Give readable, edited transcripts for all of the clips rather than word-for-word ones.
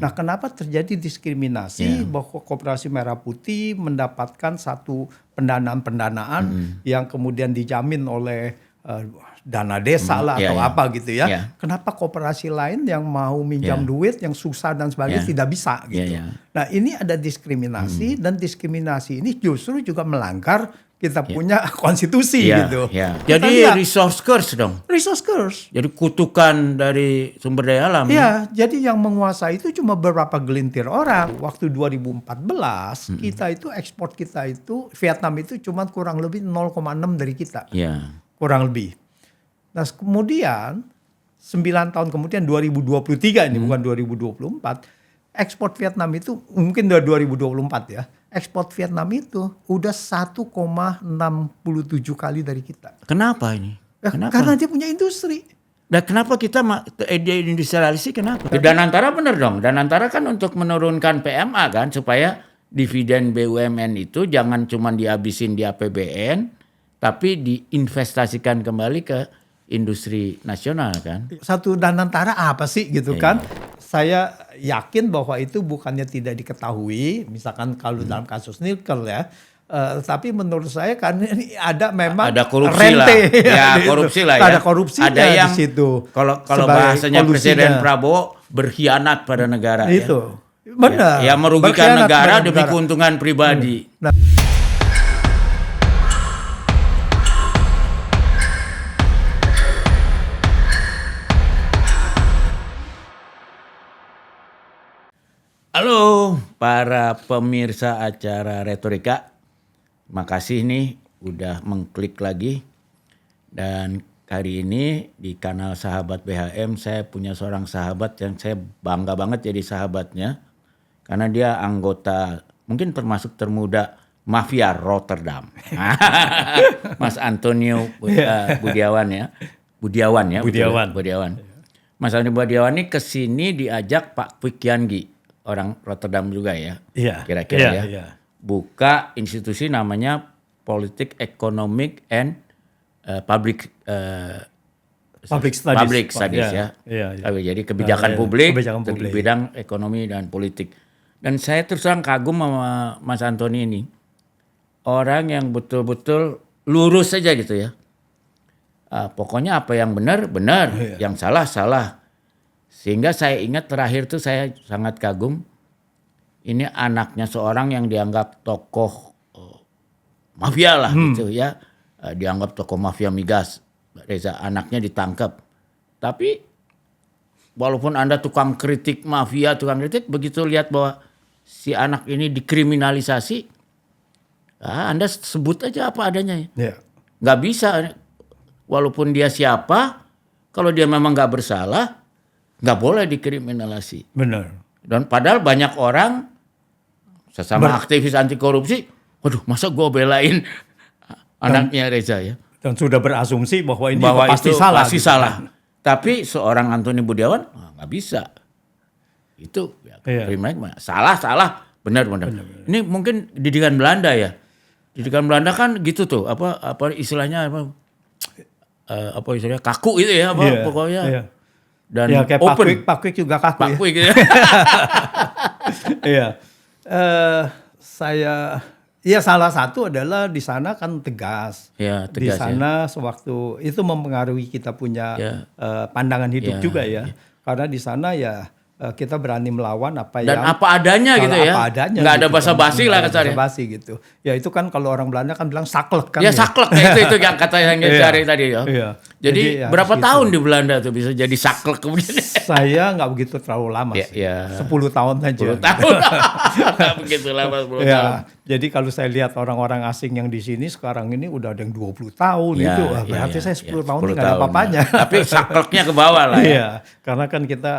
Nah, kenapa terjadi diskriminasi bahwa Koperasi Merah Putih mendapatkan satu pendanaan yang kemudian dijamin oleh dana desa lah atau apa gitu ya. Kenapa koperasi lain yang mau minjam duit yang susah dan sebagainya tidak bisa gitu. Nah, ini ada diskriminasi dan diskriminasi ini justru juga melanggar kita punya konstitusi gitu. Jadi resource curse dong. Resource curse. Jadi kutukan dari sumber daya alam. Iya, jadi yang menguasai itu cuma beberapa gelintir orang. Waktu 2014 kita itu ekspor kita itu Vietnam itu cuma kurang lebih 0,6 dari kita. Kurang lebih. Nah, kemudian 9 tahun kemudian 2023 ini bukan 2024, ekspor Vietnam itu mungkin dari 2024 ya. Ekspor Vietnam itu udah 1,67 kali dari kita. Kenapa ini? Kenapa? Karena dia punya industri. Dan kenapa kita industrialisasi kenapa? Danantara benar dong. Danantara kan untuk menurunkan PMA kan supaya dividen BUMN itu jangan cuma dihabisin di APBN tapi diinvestasikan kembali ke industri nasional kan. Satu Danantara apa sih gitu kan? Saya yakin bahwa itu bukannya tidak diketahui, misalkan kalau dalam kasus nikel ya. Tapi menurut saya karena ini ada memang ada korupsi rente, lah. Ya, korupsi lah ya. Ada korupsi yang di situ. Kalau bahasanya Presiden Prabowo berkhianat pada negara itu. Benar. Ya merugikan negara demi keuntungan pribadi. Halo para pemirsa acara Retorika. Makasih nih udah mengklik lagi. Dan hari ini di kanal Sahabat BHM saya punya seorang sahabat yang saya bangga banget jadi sahabatnya. Karena dia anggota mungkin termasuk termuda Mafia Rotterdam. Mas Antonio Budiawan ya. Budiawan. Mas Antonio Budiawan ini kesini diajak Pak Kwik Kiangi. Orang Rotterdam juga ya, kira-kira ya. Buka institusi namanya Politik Economic and Public Studies ya. Jadi kebijakan publik di bidang ekonomi dan politik. Dan saya terus terang kagum sama Mas Antoni ini. Orang yang betul-betul lurus saja gitu ya. Pokoknya apa yang benar, yang salah. Sehingga saya ingat terakhir tuh saya sangat kagum. Ini anaknya seorang yang dianggap tokoh mafia lah gitu ya. Dianggap tokoh mafia migas. Reza anaknya ditangkap. Tapi walaupun Anda tukang kritik mafia, begitu lihat bahwa si anak ini dikriminalisasi, Anda sebut aja apa adanya ya. Nggak bisa. Walaupun dia siapa, kalau dia memang nggak bersalah, nggak boleh dikriminalisasi. Benar. Dan padahal banyak orang sesama aktivis anti korupsi, waduh masa gue belain anaknya Reza ya. Dan sudah berasumsi bahwa ini pasti salah. Pasti salah. Tapi seorang Antoni Budiawan nggak bisa. Itu salah, benar. Ini mungkin didikan Belanda ya. Didikan Belanda kan gitu tuh, apa istilahnya apa istilahnya kaku itu ya, pokoknya. Dan ya, kayak open. Pak Kwik juga kaku. Pak Kwik ya. Iya. Salah satu adalah di sana kan tegas. Ya, tegas. Di sana sewaktu itu mempengaruhi kita punya pandangan hidup juga ya. Karena di sana ya kita berani melawan apa dan apa adanya gitu ya. Apa adanya. Nggak ada basa-basi lah kasarnya. Basa-basi gitu. Ya itu kan kalau orang Belanda kan bilang saklek kan. Ya saklek itu yang kata yang cari tadi ya. Iya. Jadi berapa tahun di Belanda tuh bisa jadi saklek kemudian? Saya nggak begitu terlalu lama sih. 10 tahun aja. 10 tahun. Nggak begitu lama 10 tahun. Jadi kalau saya lihat orang-orang asing yang di sini sekarang ini udah ada yang 20 tahun itu. Berarti saya 10 tahun ini nggak ada apa-apanya. Tapi sakleknya ke bawah lah ya. Iya. Karena kan kita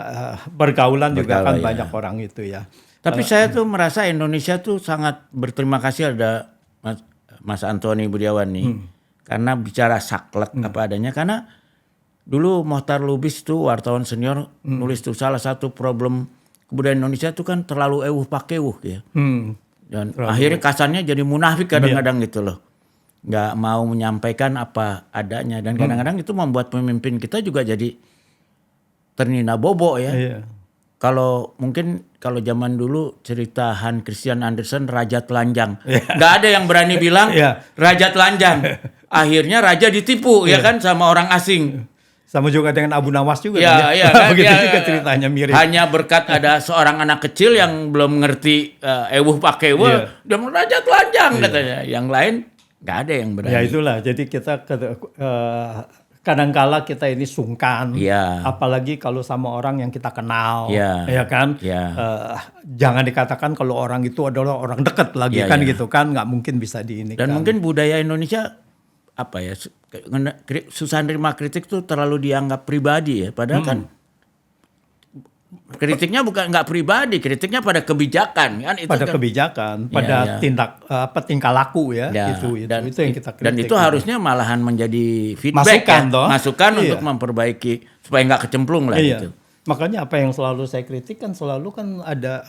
bergaulan juga kan banyak orang itu ya. Tapi saya tuh merasa Indonesia tuh sangat berterima kasih ada Mas Antoni Budiawan nih. Karena bicara saklek apa adanya. Karena dulu Mohtar Lubis tuh wartawan senior nulis tuh salah satu problem kebudayaan Indonesia tuh kan terlalu ewuh pakewuh ya. Dan akhirnya kasarnya jadi munafik kadang-kadang gitu loh. Nggak mau menyampaikan apa adanya. Dan kadang-kadang itu membuat pemimpin kita juga jadi ternina bobo ya. kalau zaman dulu cerita Hans Christian Andersen Raja Telanjang. Nggak ada yang berani bilang Raja Telanjang. Akhirnya raja ditipu ya kan sama orang asing. Sama juga dengan Abu Nawas juga. Iya kan, begitu juga ceritanya mirip. Hanya berkat ada seorang anak kecil yang belum ngerti ewuh pakai ewuh, dia mau Raja Telanjang katanya. Yang lain nggak ada yang berani. Ya itulah, jadi kita kadangkala kita ini sungkan, apalagi kalau sama orang yang kita kenal, ya kan. Jangan dikatakan kalau orang itu adalah orang dekat lagi gitu kan, nggak mungkin bisa diinikan. Dan mungkin budaya Indonesia susah nerima kritik tuh terlalu dianggap pribadi ya, padahal kan kritiknya bukan nggak pribadi, kritiknya pada kebijakan kan itu. Pada kebijakan, pada tingkah laku itu yang kita kritik. Dan itu harusnya malahan menjadi feedback masukan untuk memperbaiki supaya nggak kecemplung lah gitu. Makanya apa yang selalu saya kritik kan selalu kan ada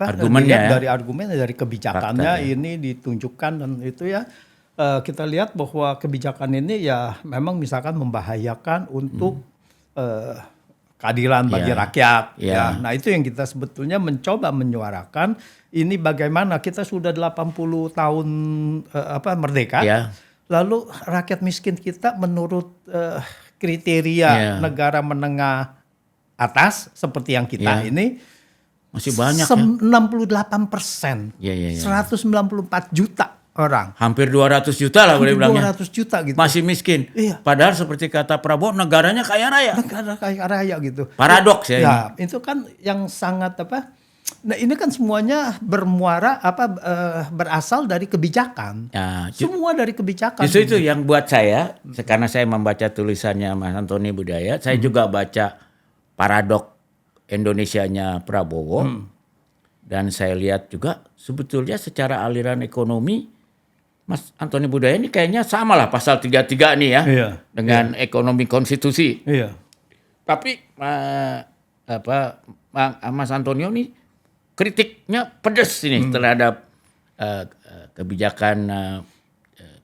argumennya dari argumen dari kebijakannya ini ditunjukkan dan itu ya. Kita lihat bahwa kebijakan ini ya memang misalkan membahayakan untuk keadilan bagi rakyat. Ya. Nah itu yang kita sebetulnya mencoba menyuarakan. Ini bagaimana kita sudah 80 tahun merdeka. Lalu rakyat miskin kita menurut kriteria negara menengah atas seperti yang kita ini. Masih banyak 68%. 194 juta. Orang. Hampir 200 juta lah boleh bilangnya. 200 juta gitu. Masih miskin. Padahal seperti kata Prabowo, negaranya kaya raya. Negara kaya raya gitu. Paradoks ya. Ya, itu kan yang sangat Nah, ini kan semuanya berasal dari kebijakan. Semua dari kebijakan. Justru itu yang buat saya, karena saya membaca tulisannya Mas Antoni Budaya, saya juga baca paradoks Indonesianya Prabowo. Dan saya lihat juga sebetulnya secara aliran ekonomi Mas Antoni Budaya ini kayaknya sama lah pasal 33 nih ya dengan ekonomi konstitusi. Tapi Mas Antonio ini kritiknya pedas ini terhadap kebijakan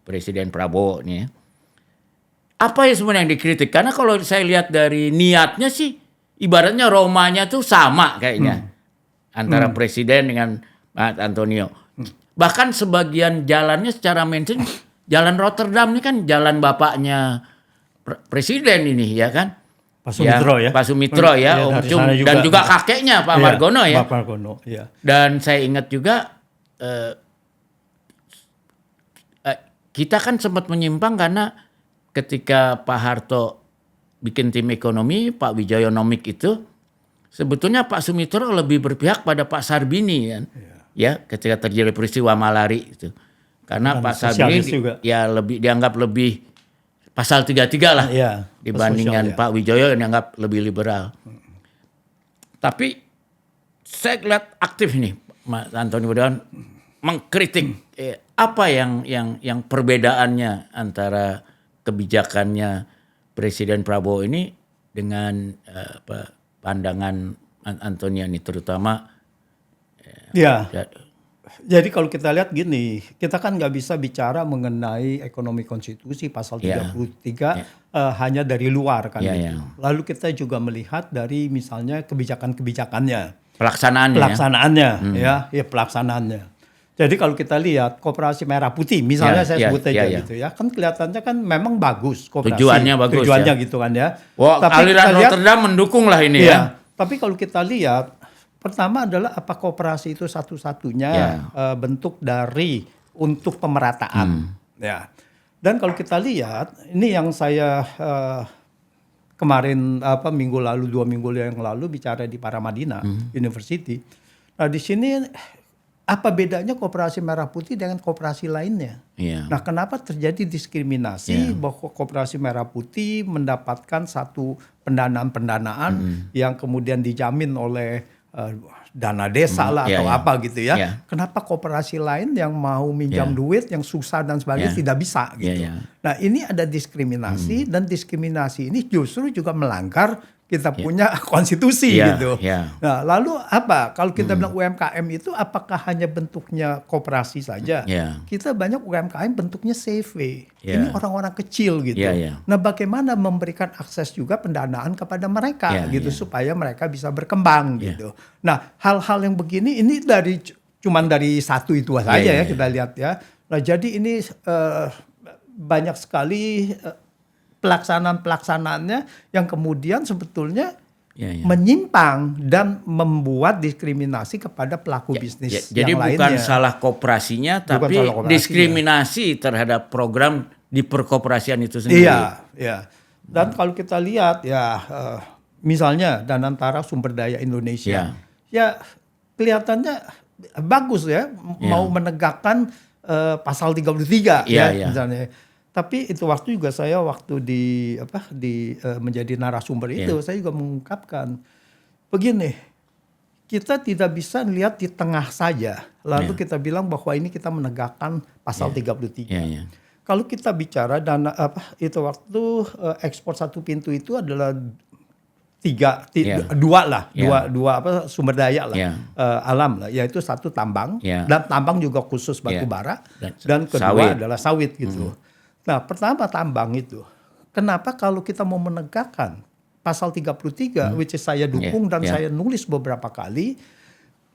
Presiden Prabowo nih. Apa ya sebenarnya yang dikritik? Karena kalau saya lihat dari niatnya sih ibaratnya Romanya tuh sama kayaknya antara Presiden dengan Mas Antonio. Bahkan sebagian jalannya secara mainstream, jalan Rotterdam ini kan jalan bapaknya Presiden ini ya kan. Pak Sumitro Pak Sumitro Om Cung dan juga kakeknya Pak Margono ya. Pak Margono, Dan saya ingat juga kita kan sempat menyimpang karena ketika Pak Harto bikin tim ekonomi, Pak Wijoyonomik itu sebetulnya Pak Sumitro lebih berpihak pada Pak Sarbini kan. Ya, ketika terjadi peristiwa Malari itu. Karena Pak Sarbini lebih dianggap lebih pasal 33 lah dibandingkan Pak Wijoyo yang dianggap lebih liberal. Tapi saya lihat aktif nih Mas Antoni Budaya mengkritik apa yang perbedaannya antara kebijakannya Presiden Prabowo ini dengan pandangan Antoni ini terutama. Jadi kalau kita lihat gini, kita kan nggak bisa bicara mengenai ekonomi konstitusi pasal 33 hanya dari luar kan. Lalu kita juga melihat dari misalnya kebijakan-kebijakannya. Pelaksanaannya. Pelaksanaannya. Jadi kalau kita lihat Koperasi Merah Putih, misalnya saya sebut aja gitu ya, kan kelihatannya kan memang bagus koperasi. Tujuannya gitu kan ya. Tapi aliran Rotterdam mendukung lah ini ya. Tapi kalau kita lihat pertama adalah apa koperasi itu satu-satunya bentuk dari untuk pemerataan. Dan kalau kita lihat ini yang saya kemarin minggu lalu 2 minggu yang lalu bicara di Paramadina University. Nah di sini apa bedanya Koperasi Merah Putih dengan koperasi lainnya? Nah kenapa terjadi diskriminasi bahwa Koperasi Merah Putih mendapatkan satu pendanaan yang kemudian dijamin oleh dana desa lah atau apa gitu ya. Kenapa koperasi lain yang mau minjam duit yang susah dan sebagainya tidak bisa gitu. Nah ini ada diskriminasi dan diskriminasi ini justru juga melanggar kita punya konstitusi gitu. Nah, lalu apa? Kalau kita bilang UMKM itu apakah hanya bentuknya koperasi saja? Kita banyak UMKM bentuknya CV. Ini orang-orang kecil gitu. Nah, bagaimana memberikan akses juga pendanaan kepada mereka gitu supaya mereka bisa berkembang gitu. Nah, hal-hal yang begini ini cuman dari satu itu saja ya kita lihat ya. Nah, jadi ini banyak sekali pelaksanaan-pelaksanaannya yang kemudian sebetulnya menyimpang dan membuat diskriminasi kepada pelaku bisnis jadi yang lainnya. Jadi bukan salah koperasinya, tapi diskriminasi terhadap program di perkoperasian itu sendiri. Iya. Dan kalau kita lihat misalnya Danantara Sumber Daya Indonesia, ya kelihatannya bagus ya, mau menegakkan pasal 33 misalnya. Tapi itu waktu juga saya menjadi narasumber itu saya juga mengungkapkan begini, kita tidak bisa lihat di tengah saja lalu kita bilang bahwa ini kita menegakkan pasal 33. Kalau kita bicara itu waktu ekspor satu pintu itu adalah dua sumber daya alam lah, yaitu satu tambang dan tambang juga khusus batu bara dan kedua adalah sawit gitu. Nah, pertama tambang itu. Kenapa kalau kita mau menegakkan pasal 33 which is saya dukung dan saya nulis beberapa kali,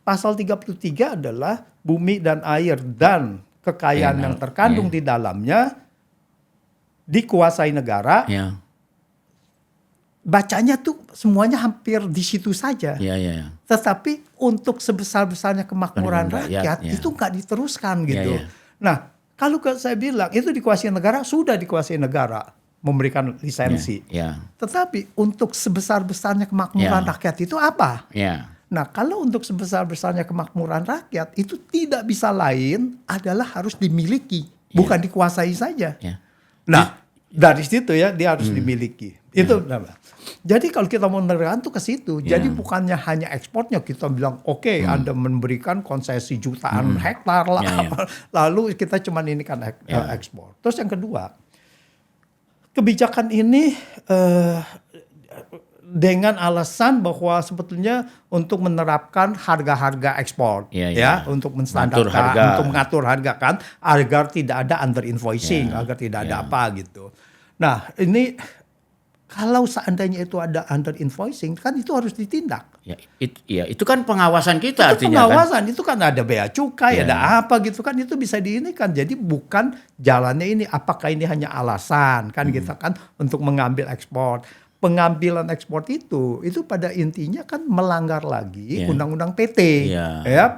pasal 33 adalah bumi dan air dan kekayaan yang terkandung di dalamnya dikuasai negara. Bacanya tuh semuanya hampir di situ saja. Tetapi untuk sebesar-besarnya kemakmuran rakyat itu nggak diteruskan gitu. Nah, kalau saya bilang itu dikuasai negara, sudah dikuasai negara memberikan lisensi. Tetapi untuk sebesar-besarnya kemakmuran rakyat itu apa? Nah, kalau untuk sebesar-besarnya kemakmuran rakyat itu tidak bisa lain adalah harus dimiliki, bukan dikuasai saja. Nah, dari situ ya dia harus dimiliki. Itu jadi kalau kita mau menerangkan tuh ke situ. Jadi bukannya hanya ekspornya kita bilang oke, Anda memberikan konsesi jutaan hektar lah. Lalu kita cuman ini kan ekspor. Terus yang kedua, kebijakan ini dengan alasan bahwa sebetulnya untuk menerapkan harga-harga ekspor untuk menstandarkan, untuk mengatur harga kan agar tidak ada under invoicing, agar tidak ada apa gitu. Nah, ini kalau seandainya itu ada under invoicing kan itu harus ditindak. Itu kan pengawasan kita itu artinya pengawasan, kan? Itu kan ada bea cukai, ada apa gitu kan itu bisa diinikan. Jadi bukan jalannya ini apakah ini hanya alasan kan kita kan untuk mengambil ekspor. Pengambilan ekspor itu pada intinya kan melanggar lagi undang-undang PT.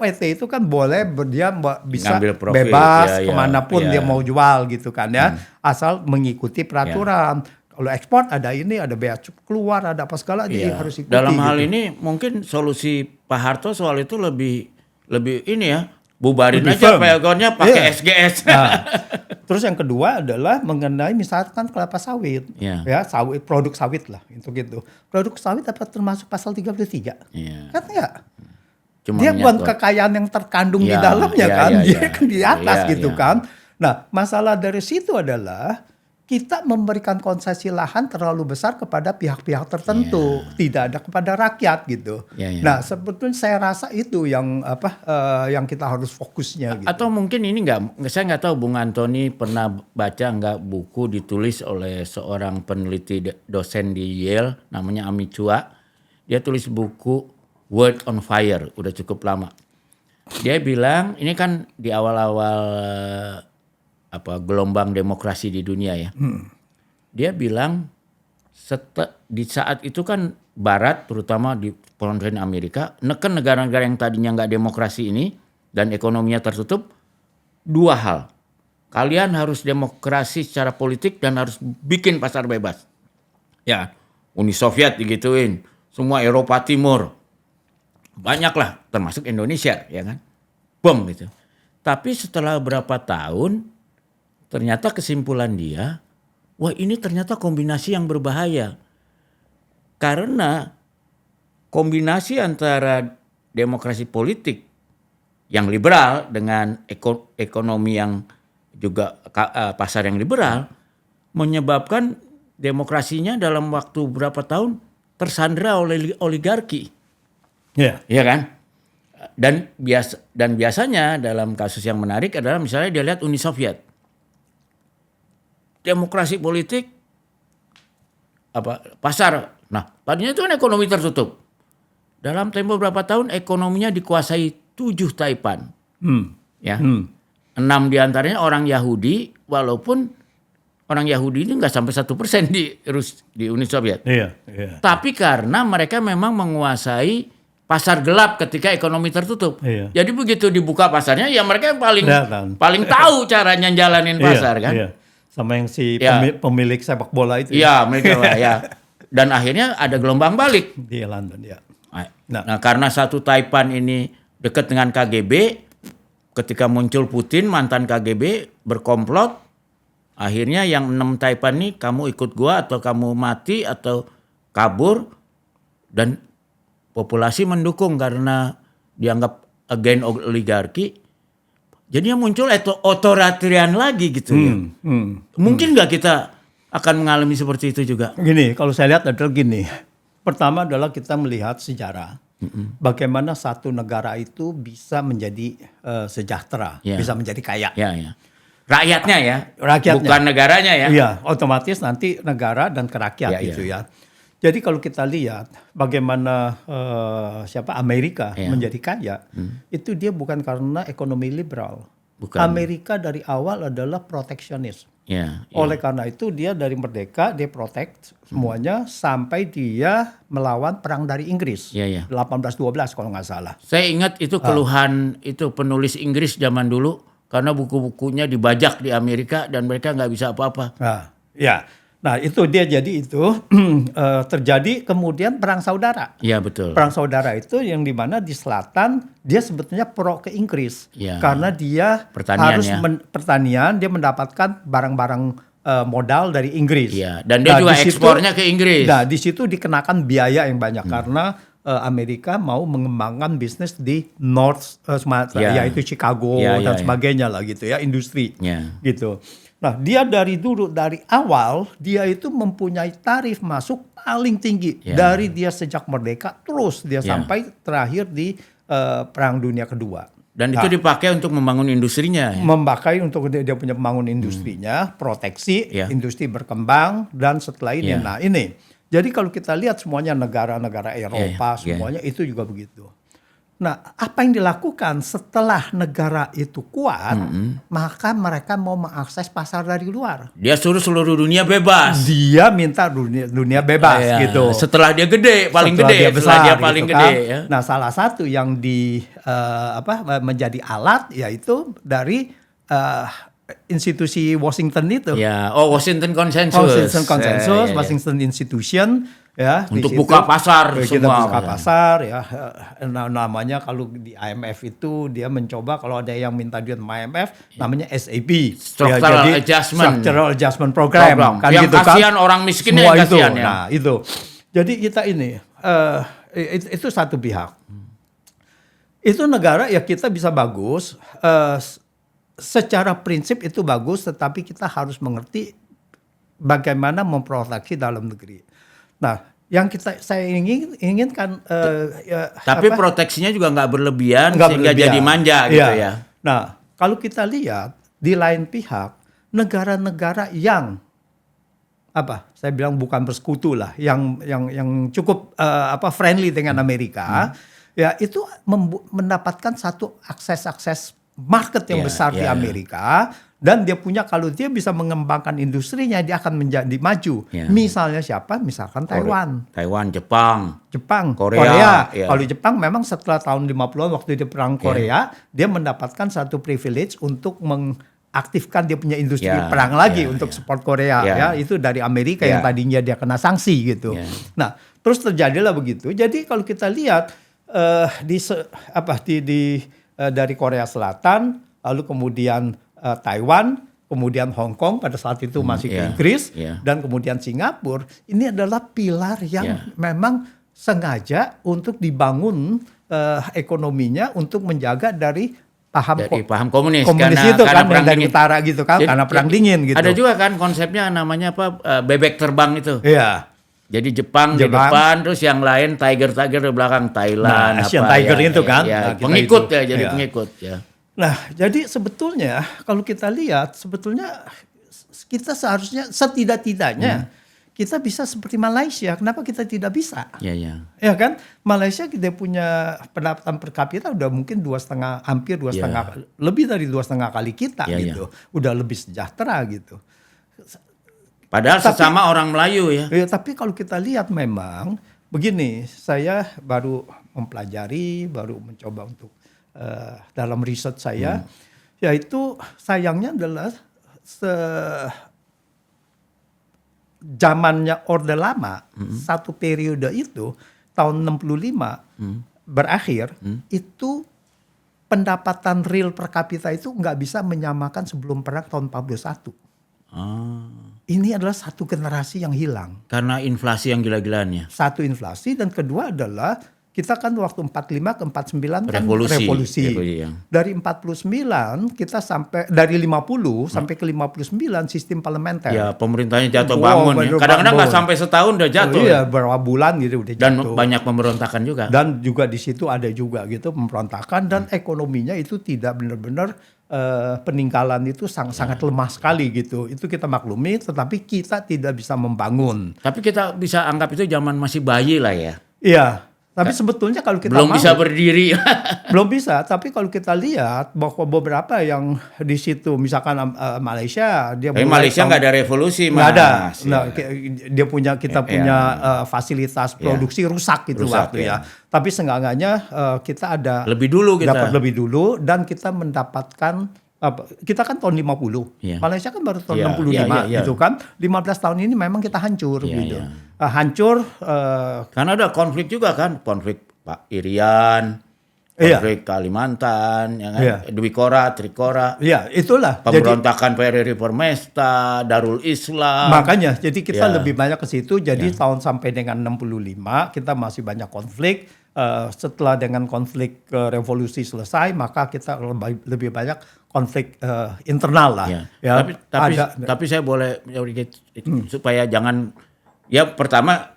PT itu kan boleh dia bisa bebas kemanapun dia mau jual gitu kan ya, asal mengikuti peraturan. Kalau ekspor ada ini, ada bea keluar, ada apa segala harus ikuti. Dalam hal ini mungkin solusi Pak Harto soal itu lebih ini ya, bubarin aja pegonnya pakai SGS. Nah, terus yang kedua adalah mengenai misalkan kelapa sawit, sawit, produk sawit lah itu gitu. Produk sawit dapat termasuk pasal 33, kan ya? Dia bukan kekayaan yang terkandung di dalamnya kan, dia kan di atas gitu kan. Nah, masalah dari situ adalah kita memberikan konsesi lahan terlalu besar kepada pihak-pihak tertentu, tidak ada kepada rakyat gitu. Nah, sebetulnya saya rasa itu yang yang kita harus fokusnya. Gitu. Atau mungkin ini saya nggak tahu Bung Antoni pernah baca nggak buku ditulis oleh seorang peneliti dosen di Yale namanya Ami Chua. Dia tulis buku World on Fire, udah cukup lama. Dia bilang ini kan di awal-awal gelombang demokrasi di dunia ya. Dia bilang di saat itu kan Barat terutama di kontinen Amerika neken negara-negara yang tadinya nggak demokrasi ini dan ekonominya tertutup, dua hal. Kalian harus demokrasi secara politik dan harus bikin pasar bebas. Ya, Uni Soviet digituin, semua Eropa Timur. Banyaklah termasuk Indonesia ya kan. Bom gitu. Tapi setelah berapa tahun ternyata kesimpulan dia, wah ini ternyata kombinasi yang berbahaya. Karena kombinasi antara demokrasi politik yang liberal dengan ekonomi yang juga pasar yang liberal menyebabkan demokrasinya dalam waktu berapa tahun tersandera oleh oligarki. Iya. Iya kan? Dan biasanya dalam kasus yang menarik adalah misalnya dia lihat Uni Soviet. Demokrasi politik pasar. Nah, tadinya itu kan ekonomi tertutup. Dalam tempo berapa tahun ekonominya dikuasai 7 Taipan. Ya. 6 diantaranya orang Yahudi, walaupun orang Yahudi ini nggak sampai 1% di Uni Soviet. Iya. Tapi karena mereka memang menguasai pasar gelap ketika ekonomi tertutup. Iya. Jadi begitu dibuka pasarnya, ya mereka yang paling tahu caranya jalanin pasar kan. Iya. Sama yang pemilik sepak bola itu. Iya, mereka lah ya. Dan akhirnya ada gelombang balik di London ya. Nah, karena satu Taipan ini dekat dengan KGB, ketika muncul Putin mantan KGB berkomplot, akhirnya yang 6 Taipan ini kamu ikut gua atau kamu mati atau kabur, dan populasi mendukung karena dianggap agen oligarki. Jadinya muncul otoritarian lagi gitu ya. Mungkin nggak kita akan mengalami seperti itu juga? Gini, kalau saya lihat adalah gini. Pertama adalah kita melihat sejarah. Bagaimana satu negara itu bisa menjadi sejahtera, bisa menjadi kaya. Rakyatnya ya, bukan negaranya ya. Iya, otomatis nanti negara dan ke rakyat gitu ya. Jadi kalau kita lihat bagaimana Amerika menjadi kaya, itu dia bukan karena ekonomi liberal. Bukan. Amerika dari awal adalah proteksionis. Oleh karena itu dia dari merdeka, dia protect semuanya sampai dia melawan perang dari Inggris. 1812 kalau nggak salah. Saya ingat itu keluhan itu penulis Inggris zaman dulu karena buku-bukunya dibajak di Amerika dan mereka nggak bisa apa-apa. Nah itu dia jadi itu terjadi kemudian perang saudara. Iya betul. Perang saudara itu yang dimana di selatan dia sebetulnya pro ke Inggris karena dia harus pertanian, dia mendapatkan barang-barang modal dari Inggris. Dan dia juga ekspornya ke Inggris. Nah di situ dikenakan biaya yang banyak karena Amerika mau mengembangkan bisnis di North Sumatera, yaitu Chicago dan sebagainya lah gitu ya, industri gitu. Nah, dia dari awal dia itu mempunyai tarif masuk paling tinggi dari dia sejak merdeka terus dia sampai terakhir di Perang Dunia Kedua. Dan itu dipakai untuk membangun industrinya. Memakai untuk dia punya membangun industrinya, proteksi, industri berkembang dan setelah ini. Nah, ini. Jadi kalau kita lihat semuanya negara-negara Eropa semuanya itu juga begitu. Nah, apa yang dilakukan setelah negara itu kuat, maka mereka mau mengakses pasar dari luar. Dia suruh seluruh dunia bebas. Dia minta dunia bebas gitu. Setelah dia gede, paling gede, setelah dia paling gede. Ya. Nah, salah satu yang menjadi alat yaitu dari institusi Washington itu. Washington Consensus. Washington Institution. Untuk buka pasar semua. Buka pasar namanya kalau di IMF itu dia mencoba kalau ada yang minta duit sama IMF namanya SAP, Structural Adjustment Program. Kan yang gitu kasihan kan? orang miskinnya yang kasihan ya. Nah itu. Jadi kita ini itu satu pihak. Itu negara ya kita bisa bagus secara prinsip itu bagus, tetapi kita harus mengerti bagaimana memproteksi dalam negeri. Nah, yang saya inginkan tapi proteksinya juga nggak berlebihan sehingga jadi manja gitu ya. Nah, kalau kita lihat di lain pihak negara-negara yang saya bilang bukan bersekutu lah, yang cukup friendly dengan Amerika, ya itu mendapatkan satu akses market yang besar di Amerika. Dan dia punya, kalau dia bisa mengembangkan industrinya, dia akan menjadi maju. Misalnya siapa? Misalkan Taiwan. Jepang, Korea. Kalau Jepang memang setelah tahun 50-an waktu di perang Korea, dia mendapatkan satu privilege untuk mengaktifkan dia punya industri perang lagi untuk support Korea. Itu dari Amerika yang tadinya dia kena sanksi gitu. Nah, terus terjadilah begitu. Jadi kalau kita lihat dari Korea Selatan, lalu kemudian Taiwan, kemudian Hong Kong pada saat itu masih ke Inggris, dan kemudian Singapura. Ini adalah pilar yang memang sengaja untuk dibangun ekonominya untuk menjaga dari paham komunis itu karena perang dari utara gitu kan, karena perang dingin gitu. Ada juga kan konsepnya namanya bebek terbang itu. Jadi Jepang di depan, terus yang lain Tiger di belakang, Thailand. Nah, Asian Tiger ya, itu kan. Ya, nah, pengikut itu. Ya, jadi pengikut ya. Nah, jadi sebetulnya kalau kita lihat, sebetulnya kita seharusnya setidak-tidaknya kita bisa seperti Malaysia. Kenapa kita tidak bisa? Ya kan? Malaysia kita punya pendapatan per kapita udah mungkin 2,5, hampir 2,5, lebih dari 2,5 kali kita gitu. Udah lebih sejahtera gitu. Padahal sesama orang Melayu ya. Tapi kalau kita lihat memang begini, saya baru mempelajari, baru mencoba untuk dalam riset saya, yaitu sayangnya adalah zamannya Orde Lama, satu periode itu tahun 65 berakhir, itu pendapatan real per kapita itu nggak bisa menyamakan sebelum perang tahun 41. Ini adalah satu generasi yang hilang. Karena inflasi yang gila-gilaan ya. Satu inflasi, dan kedua adalah kita kan waktu 45 ke 49 kan revolusi. Dari 49 kita sampai dari 50 sampai ke 59 sistem parlementer. Ya, pemerintahnya jatuh bangun ya. Kadang-kadang nggak sampai setahun udah jatuh. Iya, berapa bulan gitu udah dan jatuh. Dan banyak pemberontakan juga. Dan juga di situ ada juga gitu pemberontakan, dan ekonominya itu tidak benar-benar peninggalan itu sangat lemah sekali gitu. Itu kita maklumi, tetapi kita tidak bisa membangun. Tapi kita bisa anggap itu zaman masih bayi lah ya. Iya. Tapi sebetulnya kalau kita belum bisa berdiri. Belum bisa, tapi kalau kita lihat bahwa beberapa yang di situ, misalkan Malaysia, dia Malaysia nggak ada revolusi, nggak ada. Nah, dia punya punya fasilitas produksi rusak gitu waktu ya. Tapi seenggaknya kita ada lebih dulu, dapat lebih dulu, dan kita mendapatkan kita kan tahun 50, Malaysia kan baru tahun 65 gitu kan. 15 tahun ini memang kita hancur gitu. Hancur karena ada konflik juga kan, konflik Pak Irian, konflik Kalimantan, ya kan? Dwi Kora, Trikora. Iya, itulah. Pemberontakan PRRI Permesta, Darul Islam. Makanya, jadi kita lebih banyak ke situ. Jadi tahun sampai dengan 65 kita masih banyak konflik. Setelah dengan konflik revolusi selesai, maka kita lebih banyak konflik internal lah. Tapi saya boleh supaya jangan, ya pertama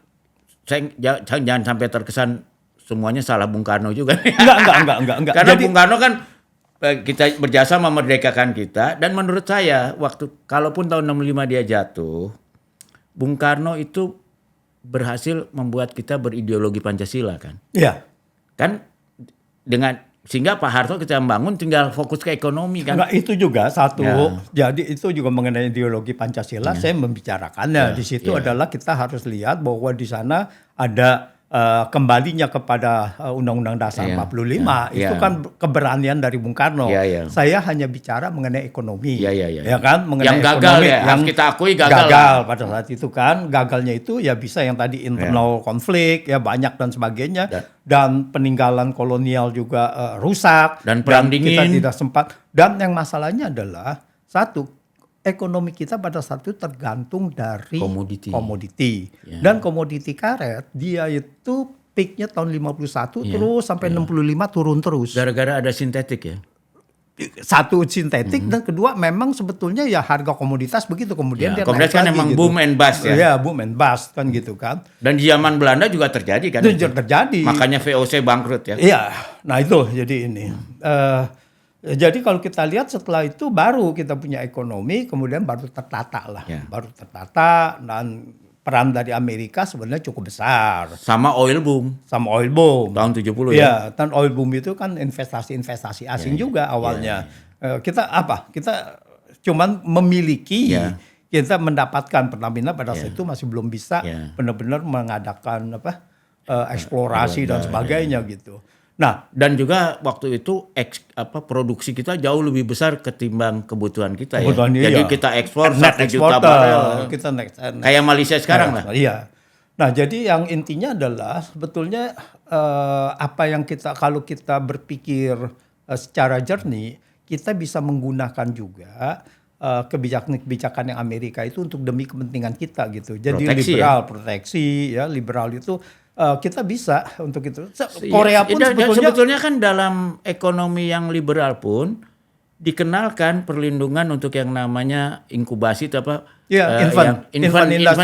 saya jangan sampai terkesan semuanya salah Bung Karno juga. Enggak. Karena Bung Karno kan kita berjasa memerdekakan kita, dan menurut saya kalaupun tahun 65 dia jatuh, Bung Karno itu berhasil membuat kita berideologi Pancasila kan. Iya. Kan sehingga Pak Harto kita membangun tinggal fokus ke ekonomi kan. Enggak, itu juga satu. Jadi itu juga mengenai ideologi Pancasila saya membicarakannya. Di situ adalah kita harus lihat bahwa di sana ada kembalinya kepada Undang-Undang Dasar 45 itu kan keberanian dari Bung Karno. Saya hanya bicara mengenai ekonomi, ya kan, mengenai yang gagal ekonomi, yang kita akui gagal pada saat itu kan. Gagalnya itu ya bisa yang tadi internal konflik ya banyak dan sebagainya, dan peninggalan kolonial juga rusak, dan perang dingin kita tidak sempat. Dan yang masalahnya adalah satu, ekonomi kita pada saat itu tergantung dari komoditi. Dan komoditi karet dia itu peaknya tahun 51 terus sampai 65 turun terus. Gara-gara ada sintetik ya. Satu sintetik, dan kedua memang sebetulnya ya harga komoditas begitu, kemudian dia komoditas kan emang gitu. Boom and bust ya. Iya, boom and bust kan gitu kan. Dan di zaman Belanda juga terjadi kan. Itu terjadi. Makanya VOC bangkrut ya. Iya. Nah itu jadi ini. Jadi kalau kita lihat setelah itu baru kita punya ekonomi, kemudian baru tertata lah. Baru tertata, dan peran dari Amerika sebenarnya cukup besar. Sama oil boom. Tahun 70 ya. Dan oil boom itu kan investasi asing juga awalnya. Kita cuman memiliki, kita mendapatkan Pertamina pada saat itu masih belum bisa benar-benar mengadakan eksplorasi dan sebagainya gitu. Nah, dan juga waktu itu produksi kita jauh lebih besar ketimbang kebutuhan kita Jadi kita ekspor 1 juta barel. Kayak Malaysia sekarang lah. Iya. Nah, jadi yang intinya adalah sebetulnya kalau kita berpikir secara jernih, kita bisa menggunakan juga kebijakan yang Amerika itu untuk demi kepentingan kita gitu. Jadi proteksi, liberal itu kita bisa untuk itu. Korea pun sebetulnya kan dalam ekonomi yang liberal pun dikenalkan perlindungan untuk yang namanya inkubasi itu apa? Ya, infant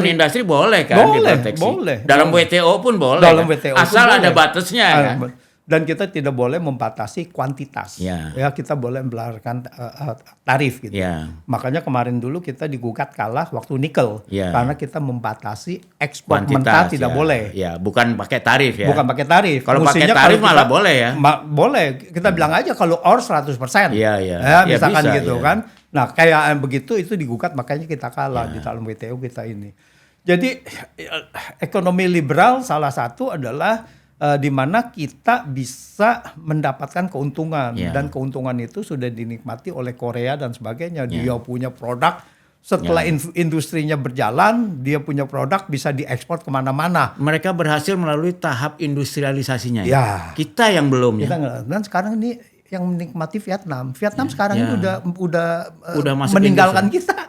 industry boleh kan diproteksi. Boleh. Dalam WTO pun boleh. Dalam kan? WTO asal pun ada boleh. batasnya kan. Dan kita tidak boleh membatasi kuantitas. Ya kita boleh melarang tarif gitu. Ya. Makanya kemarin dulu kita digugat kalah waktu nikel karena kita membatasi ekspor kuantitas, mentah tidak boleh. Ya, bukan pakai tarif ya. Bukan pakai tarif. Kalau pakai tarif malah boleh ya. Boleh. Kita bilang aja kalau ore 100%. Iya. Misalkan bisa, gitu kan. Nah, kayak begitu itu digugat makanya kita kalah di dalam WTO kita ini. Jadi ekonomi liberal salah satu adalah di mana kita bisa mendapatkan keuntungan dan keuntungan itu sudah dinikmati oleh Korea dan sebagainya. Dia punya produk setelah industrinya berjalan, dia punya produk bisa diekspor kemana-mana. Mereka berhasil melalui tahap industrialisasinya. Ya. Kita yang belum Dan sekarang ini yang menikmati Vietnam. Vietnam sekarang ini udah industri. meninggalkan kita.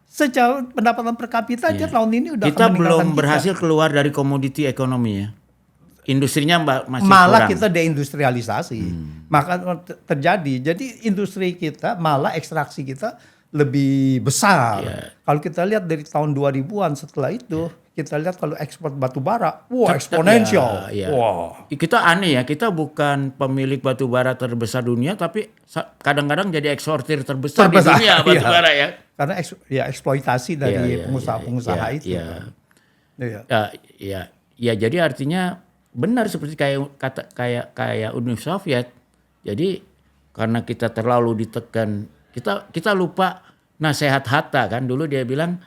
Secara pendapatan per kapita aja tahun ini udah kita belum berhasil keluar dari komoditi ekonomi ya. Industrinya masih malah kurang. Kita deindustrialisasi. Maka terjadi. Jadi industri kita malah ekstraksi kita lebih besar. Kalau kita lihat dari tahun 2000-an setelah itu, kita lihat kalau ekspor batu bara, eksponensial. Wah. Kita aneh ya, kita bukan pemilik batu bara terbesar dunia, tapi kadang-kadang jadi eksportir terbesar di dunia batu bara ya. Karena eksploitasi dari pengusaha-pengusaha itu. Ya, jadi artinya benar seperti kayak Uni Soviet. Jadi karena kita terlalu ditekan, kita lupa nasihat Hatta kan, dulu dia bilang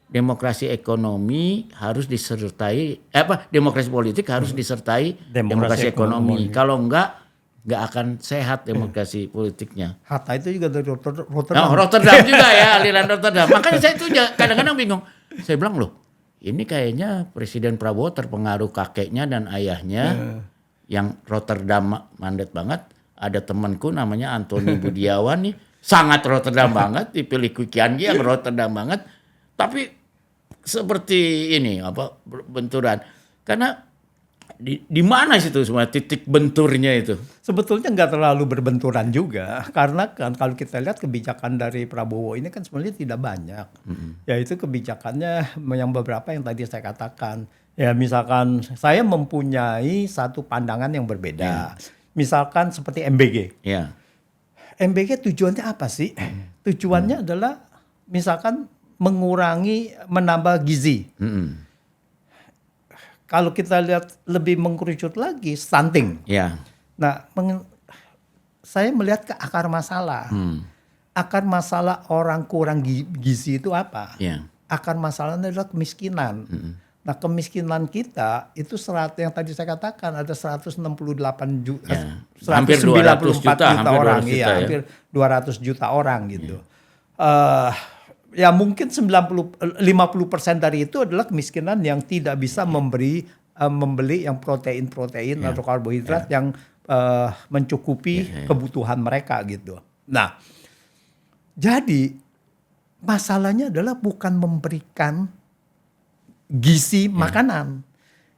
demokrasi ekonomi harus disertai demokrasi politik harus disertai demokrasi ekonomi. Kalau enggak akan sehat demokrasi politiknya. Hatta itu juga dari Rotterdam. Rotterdam juga ya, aliran Rotterdam. Makanya saya itu kadang-kadang bingung. Saya bilang loh, ini kayaknya Presiden Prabowo terpengaruh kakeknya dan ayahnya yang Rotterdam mandat banget. Ada temanku namanya Antoni Budiawan nih, sangat Rotterdam banget, dipilih Kukian yang Rotterdam banget. Tapi seperti ini benturan. Karena di mana situ semua titik benturnya itu? Sebetulnya nggak terlalu berbenturan juga, karena kan kalau kita lihat kebijakan dari Prabowo ini kan sebenarnya tidak banyak. Yaitu kebijakannya yang beberapa yang tadi saya katakan. Ya misalkan saya mempunyai satu pandangan yang berbeda. Misalkan seperti MBG. MBG tujuannya apa sih? Tujuannya adalah misalkan menambah gizi. Kalau kita lihat lebih mengkerucut lagi, stunting. Nah, saya melihat ke akar masalah. Akar masalah orang kurang gizi itu apa? Akar masalahnya adalah kemiskinan. Nah, kemiskinan kita itu yang tadi saya katakan ada 168 juta, hampir 200 juta orang, hampir 200 juta orang gitu. Ya mungkin 50% dari itu adalah kemiskinan yang tidak bisa membeli yang protein atau karbohidrat yang mencukupi kebutuhan mereka gitu. Nah, jadi masalahnya adalah bukan memberikan gizi makanan.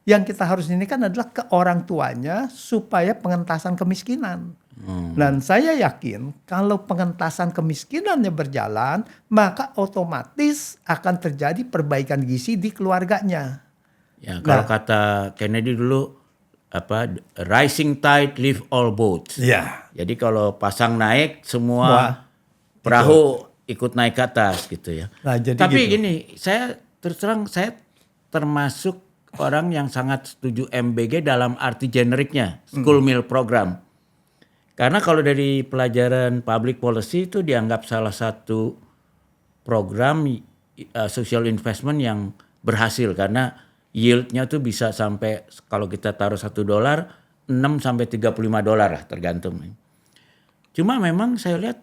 Yang kita harus ini kan adalah ke orang tuanya supaya pengentasan kemiskinan. Dan saya yakin kalau pengentasan kemiskinannya berjalan, maka otomatis akan terjadi perbaikan gizi di keluarganya. Kalau kata Kennedy dulu, rising tide lift all boats. Jadi kalau pasang naik, semua perahu ikut naik ke atas gitu ya. Tapi gini, saya terus terang saya termasuk orang yang sangat setuju MBG dalam arti generiknya, school meal program. Karena kalau dari pelajaran public policy itu dianggap salah satu program social investment yang berhasil karena yieldnya tuh bisa sampai kalau kita taruh $1 $6 sampai $35 lah tergantung. Cuma memang saya lihat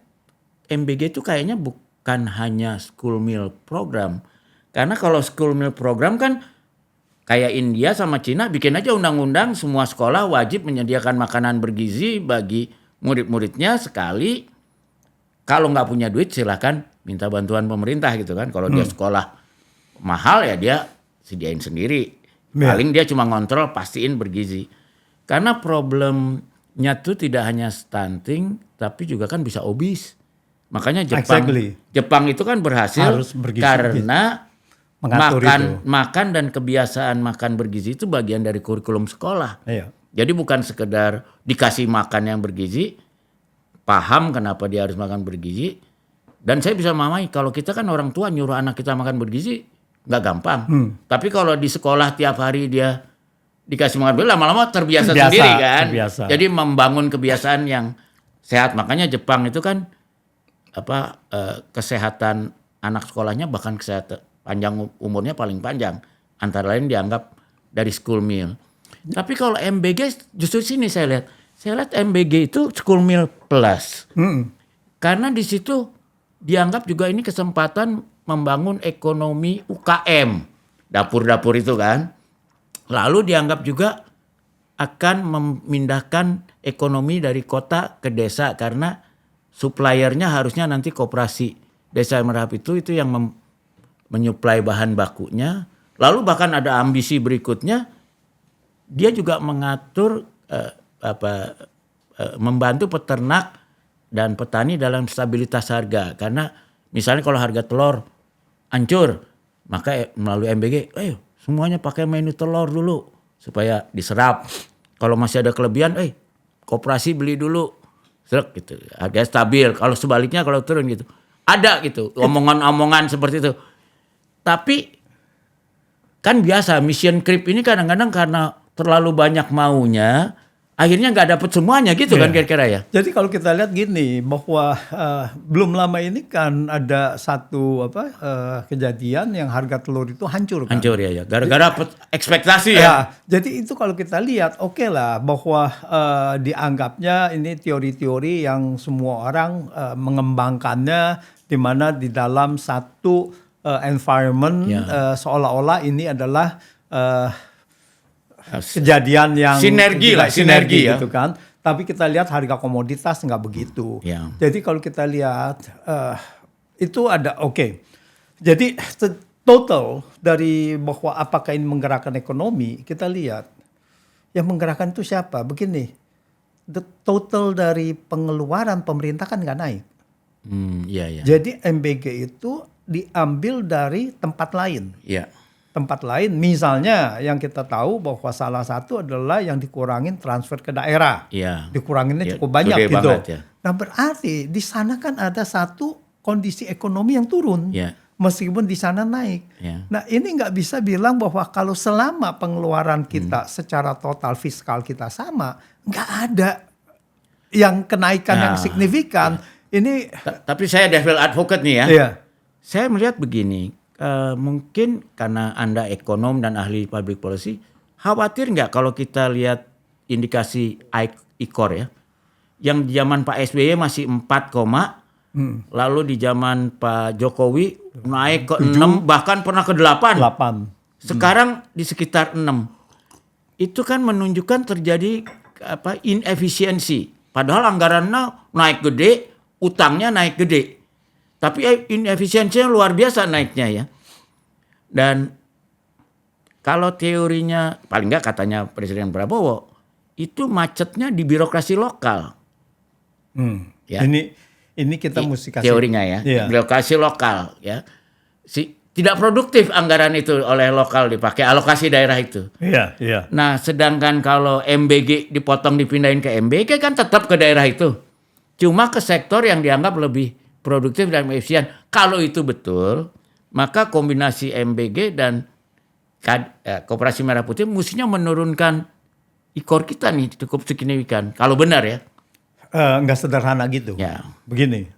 MBG itu kayaknya bukan hanya school meal program. Karena kalau school meal program kan kayak India sama Cina bikin aja undang-undang semua sekolah wajib menyediakan makanan bergizi bagi murid-muridnya sekali. Kalau nggak punya duit silakan minta bantuan pemerintah gitu kan. Kalau dia sekolah mahal ya dia sediain sendiri. Paling dia cuma ngontrol pastiin bergizi. Karena problem tuh tidak hanya stunting, tapi juga kan bisa obes. Makanya Jepang itu kan berhasil karena makan dan kebiasaan makan bergizi itu bagian dari kurikulum sekolah. Iya. Jadi bukan sekedar dikasih makan yang bergizi, paham kenapa dia harus makan bergizi. Dan saya bisa memahami kalau kita kan orang tua nyuruh anak kita makan bergizi nggak gampang. Tapi kalau di sekolah tiap hari dia dikasih makan bergizi, lama-lama terbiasa sendiri kan. Jadi membangun kebiasaan yang sehat. Makanya Jepang itu kan kesehatan anak sekolahnya bahkan kesehatan panjang umurnya paling panjang. Antara lain dianggap dari school meal. Tapi kalau MBG justru sini saya lihat MBG itu school meal plus. Karena di situ dianggap juga ini kesempatan membangun ekonomi UKM. Dapur-dapur itu kan. Lalu dianggap juga akan memindahkan ekonomi dari kota ke desa karena suppliernya harusnya nanti koperasi desa Merapi itu yang menyuplai bahan bakunya. Lalu bahkan ada ambisi berikutnya, dia juga mengatur membantu peternak dan petani dalam stabilitas harga. Karena misalnya kalau harga telur hancur, maka melalui MBG, semuanya pakai menu telur dulu supaya diserap. Kalau masih ada kelebihan, koperasi beli dulu, gitu. Harga stabil. Kalau sebaliknya kalau turun gitu, ada gitu omongan-omongan seperti itu. Tapi kan biasa mission creep ini kadang-kadang karena terlalu banyak maunya, akhirnya nggak dapet semuanya gitu kan kira-kira ya. Jadi kalau kita lihat gini bahwa belum lama ini kan ada satu kejadian yang harga telur itu hancur kan. Hancur ya. Gara-gara ekspektasi ya. Jadi itu kalau kita lihat oke lah bahwa dianggapnya ini teori-teori yang semua orang mengembangkannya di mana di dalam satu environment seolah-olah ini adalah kejadian yang sinergi gitu kan. Tapi kita lihat harga komoditas nggak begitu. Jadi kalau kita lihat itu ada Jadi total dari bahwa apakah ini menggerakkan ekonomi, kita lihat yang menggerakkan itu siapa? Begini, the total dari pengeluaran pemerintah kan nggak naik. Jadi MBG itu diambil dari tempat lain. Tempat lain misalnya yang kita tahu bahwa salah satu adalah yang dikurangin transfer ke daerah. Dikuranginnya cukup banyak gitu. Nah berarti di sana kan ada satu kondisi ekonomi yang turun. Meskipun di sana naik. Nah ini nggak bisa bilang bahwa kalau selama pengeluaran kita secara total fiskal kita sama, nggak ada yang kenaikan yang signifikan. Ini. Tapi saya devil advocate nih ya. Saya melihat begini. Mungkin karena Anda ekonom dan ahli public policy, khawatir nggak kalau kita lihat indikasi ICOR ya, yang di zaman Pak SBY masih 4, lalu di zaman Pak Jokowi naik ke 6, bahkan pernah ke 8. Sekarang di sekitar 6. Itu kan menunjukkan terjadi inefisiensi. Padahal anggarannya naik gede, utangnya naik gede. Tapi inefisiensinya luar biasa naiknya ya. Dan kalau teorinya, paling nggak katanya Presiden Prabowo, itu macetnya di birokrasi lokal. Ini kita mesti kasih. Teorinya ya, birokrasi lokal ya. Tidak produktif anggaran itu oleh lokal dipakai, alokasi daerah itu. Nah sedangkan kalau MBG dipotong dipindahin ke MBG kan tetap ke daerah itu. Cuma ke sektor yang dianggap lebih produktif dan efisien. Kalau itu betul, maka kombinasi MBG dan Koperasi Merah Putih mestinya menurunkan ICOR kita nih cukup signifikan. Kalau benar ya. Nggak sederhana gitu. Begini,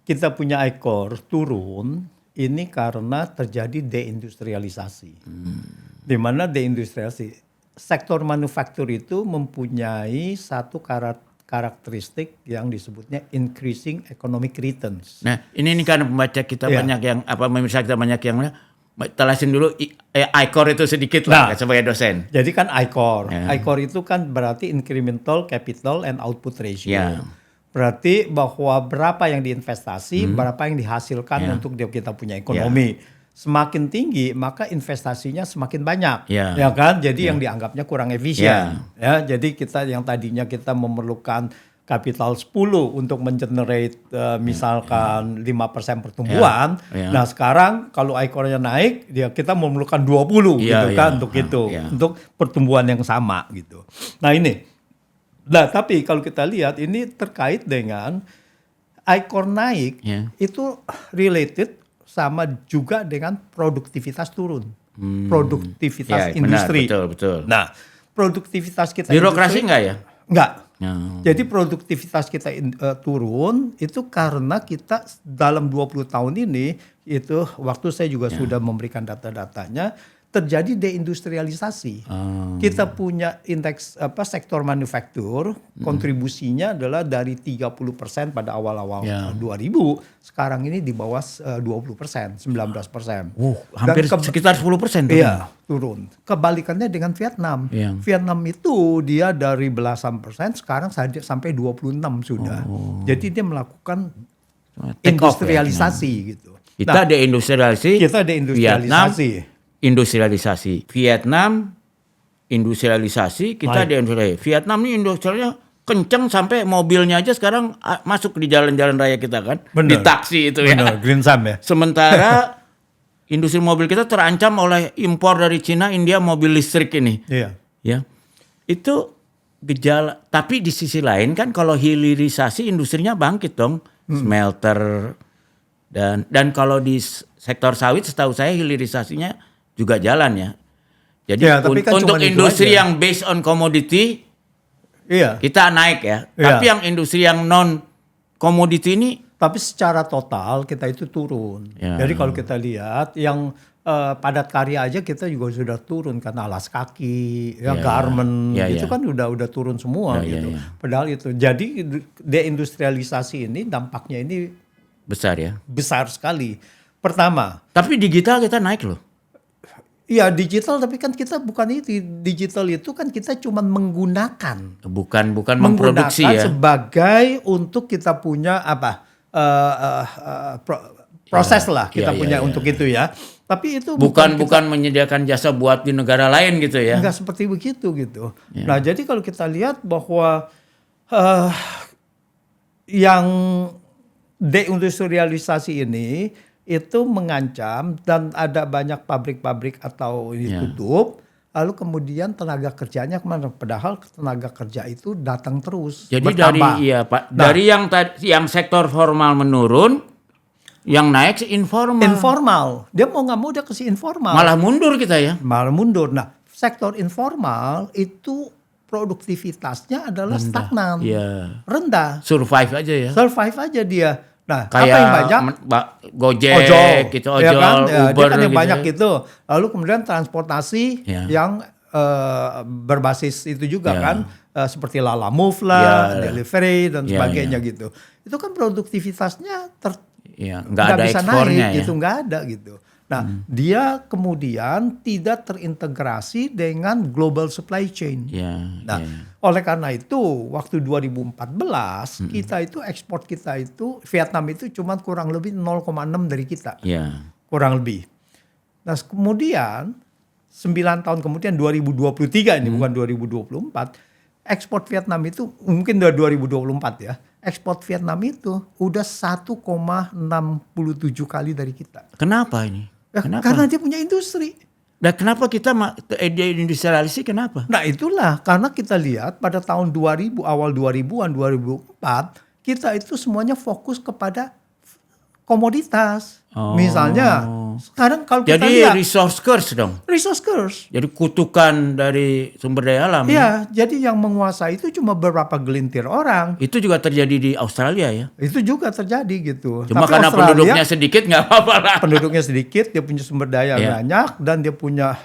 kita punya ICOR turun ini karena terjadi deindustrialisasi. Di mana deindustrialisasi, sektor manufaktur itu mempunyai satu karakteristik yang disebutnya increasing economic returns. Nah, ini kan pembaca kita banyak yang pemirsa kita banyak yang telasin dulu ICOR itu sedikit lah sebagai dosen. Jadi kan ICOR itu kan berarti incremental capital and output ratio. Berarti bahwa berapa yang diinvestasi, berapa yang dihasilkan untuk kita punya ekonomi. semakin tinggi maka investasinya semakin banyak, ya kan? Jadi yang dianggapnya kurang efisien, ya. Jadi kita yang tadinya kita memerlukan kapital 10 untuk mengenerate misalkan 5% pertumbuhan, nah sekarang kalau ICOR-nya naik, kita memerlukan 20 gitu kan untuk itu, untuk pertumbuhan yang sama gitu. Nah ini, tapi kalau kita lihat ini terkait dengan ICOR naik itu related sama juga dengan produktivitas turun. Produktivitas industri. Benar, betul. Nah, produktivitas kita birokrasi enggak ya? Enggak. Jadi produktivitas kita turun itu karena kita dalam 20 tahun ini itu waktu saya juga sudah memberikan data-datanya terjadi deindustrialisasi. Kita punya indeks sektor manufaktur, kontribusinya adalah dari 30% pada awal-awal 2000, sekarang ini di bawah 20%, 19%. Hampir sekitar 10% turun. Iya, turun. Kebalikannya dengan Vietnam. Vietnam itu dia dari belasan persen sekarang sampai 26 sudah. Jadi dia melakukan industrialisasi gitu. Kita deindustrialisasi. Vietnam, industrialisasi, kita deindustrialisasi. Vietnam ini industrialnya kenceng sampai mobilnya aja sekarang masuk di jalan-jalan raya kita kan. Bener. Di taksi itu ya. Green Sam ya. Sementara industri mobil kita terancam oleh impor dari Cina, India mobil listrik ini. Iya. Ya. Itu gejala. Tapi di sisi lain kan kalau hilirisasi industrinya bangkit dong. Smelter dan kalau di sektor sawit setahu saya hilirisasinya juga jalan ya. Jadi kan untuk industri yang based on commodity, kita naik ya. Tapi yang industri yang non commodity ini, tapi secara total kita itu turun. Jadi kalau kita lihat yang padat karya aja kita juga sudah turun karena alas kaki, garment itu kan udah turun semua gitu. Padahal itu. Jadi deindustrialisasi ini dampaknya ini besar ya. Besar sekali. Pertama. Tapi digital kita naik loh. Iya digital, tapi kan kita bukan itu. Digital itu kan kita cuma menggunakan. Bukan memproduksi ya. Sebagai untuk kita punya proses lah kita punya untuk itu ya. Tapi itu bukan menyediakan jasa buat di negara lain gitu ya. Enggak seperti begitu gitu. Nah jadi kalau kita lihat bahwa yang deindustrialisasi ini itu mengancam dan ada banyak pabrik-pabrik atau ditutup, lalu kemudian tenaga kerjanya kemana? Padahal tenaga kerja itu datang terus. Jadi bertambah. Dari yang sektor formal menurun, yang naik informal. Informal, dia mau nggak mau dia ke informal. Malah mundur kita ya. Malah mundur. Nah, sektor informal itu produktivitasnya adalah stagnan, rendah. Survive aja ya. Survive aja dia. Nah, kayak apa yang banyak? Gojek, ojol, ya kan? Uber dia kan yang gitu banyak itu. Lalu kemudian transportasi yang berbasis itu juga kan, seperti Lalamove lah, Delivery dan sebagainya gitu. Itu kan produktivitasnya nggak ada bisa ekspornya naik, gitu, nggak ada gitu. Nah, dia kemudian tidak terintegrasi dengan global supply chain. Oleh karena itu, waktu 2014 kita itu ekspor kita itu Vietnam itu cuma kurang lebih 0,6 dari kita, kurang lebih. Nah, kemudian 9 tahun kemudian 2023 ini bukan 2024, ekspor Vietnam itu mungkin dari 2024 ya. Ekspor Vietnam itu udah 1,67 kali dari kita. Kenapa ini? Kenapa? Karena dia punya industri. Dan kenapa kita industrialisasi kenapa? Nah itulah karena kita lihat pada tahun 2000, awal 2000-an, 2004, kita itu semuanya fokus kepada komoditas. Misalnya sekarang kalau kita lihat. Jadi resource curse dong? Resource curse. Jadi kutukan dari sumber daya alam. Iya, jadi yang menguasai itu cuma beberapa gelintir orang. Itu juga terjadi di Australia ya? Itu juga terjadi gitu. Cuma tapi karena penduduknya sedikit nggak apa-apa lah. Penduduknya sedikit, dia punya sumber daya banyak dan dia punya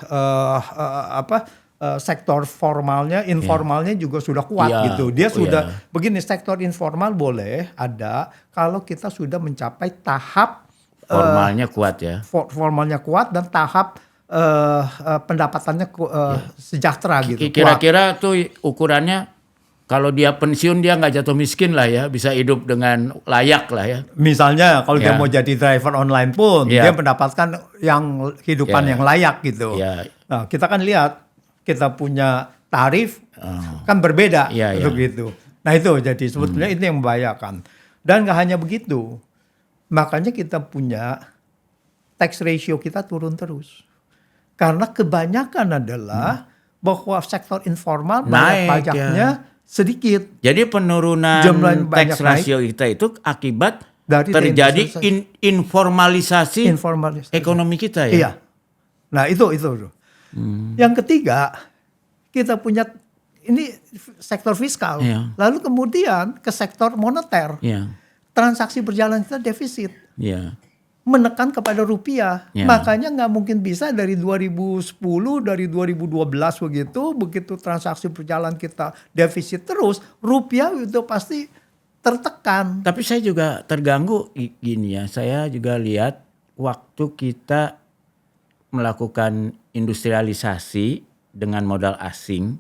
sektor formalnya, informalnya juga sudah kuat gitu. Dia sudah begini, sektor informal boleh ada kalau kita sudah mencapai tahap formalnya kuat ya. Formalnya kuat dan tahap pendapatannya sejahtera gitu. Kira-kira tuh ukurannya kalau dia pensiun dia nggak jatuh miskin lah ya, bisa hidup dengan layak lah ya. Misalnya kalau dia mau jadi driver online pun dia mendapatkan yang kehidupan yang layak gitu. Nah, kita kan lihat kita punya tarif kan berbeda gitu. Nah itu jadi sebetulnya itu yang membahayakan. Dan nggak hanya begitu, makanya kita punya tax ratio kita turun terus. Karena kebanyakan adalah bahwa sektor informal bayar pajaknya sedikit. Jadi penurunan tax ratio kita itu akibat dari terjadi informalisasi ekonomi kita ya. Iya. Nah itu. Yang ketiga kita punya ini sektor fiskal. Lalu kemudian ke sektor moneter. Transaksi berjalan kita defisit. Menekan kepada rupiah. Makanya nggak mungkin bisa dari 2010, dari 2012 begitu transaksi berjalan kita defisit terus, rupiah itu pasti tertekan. Tapi saya juga terganggu gini ya, saya juga lihat waktu kita melakukan industrialisasi dengan modal asing,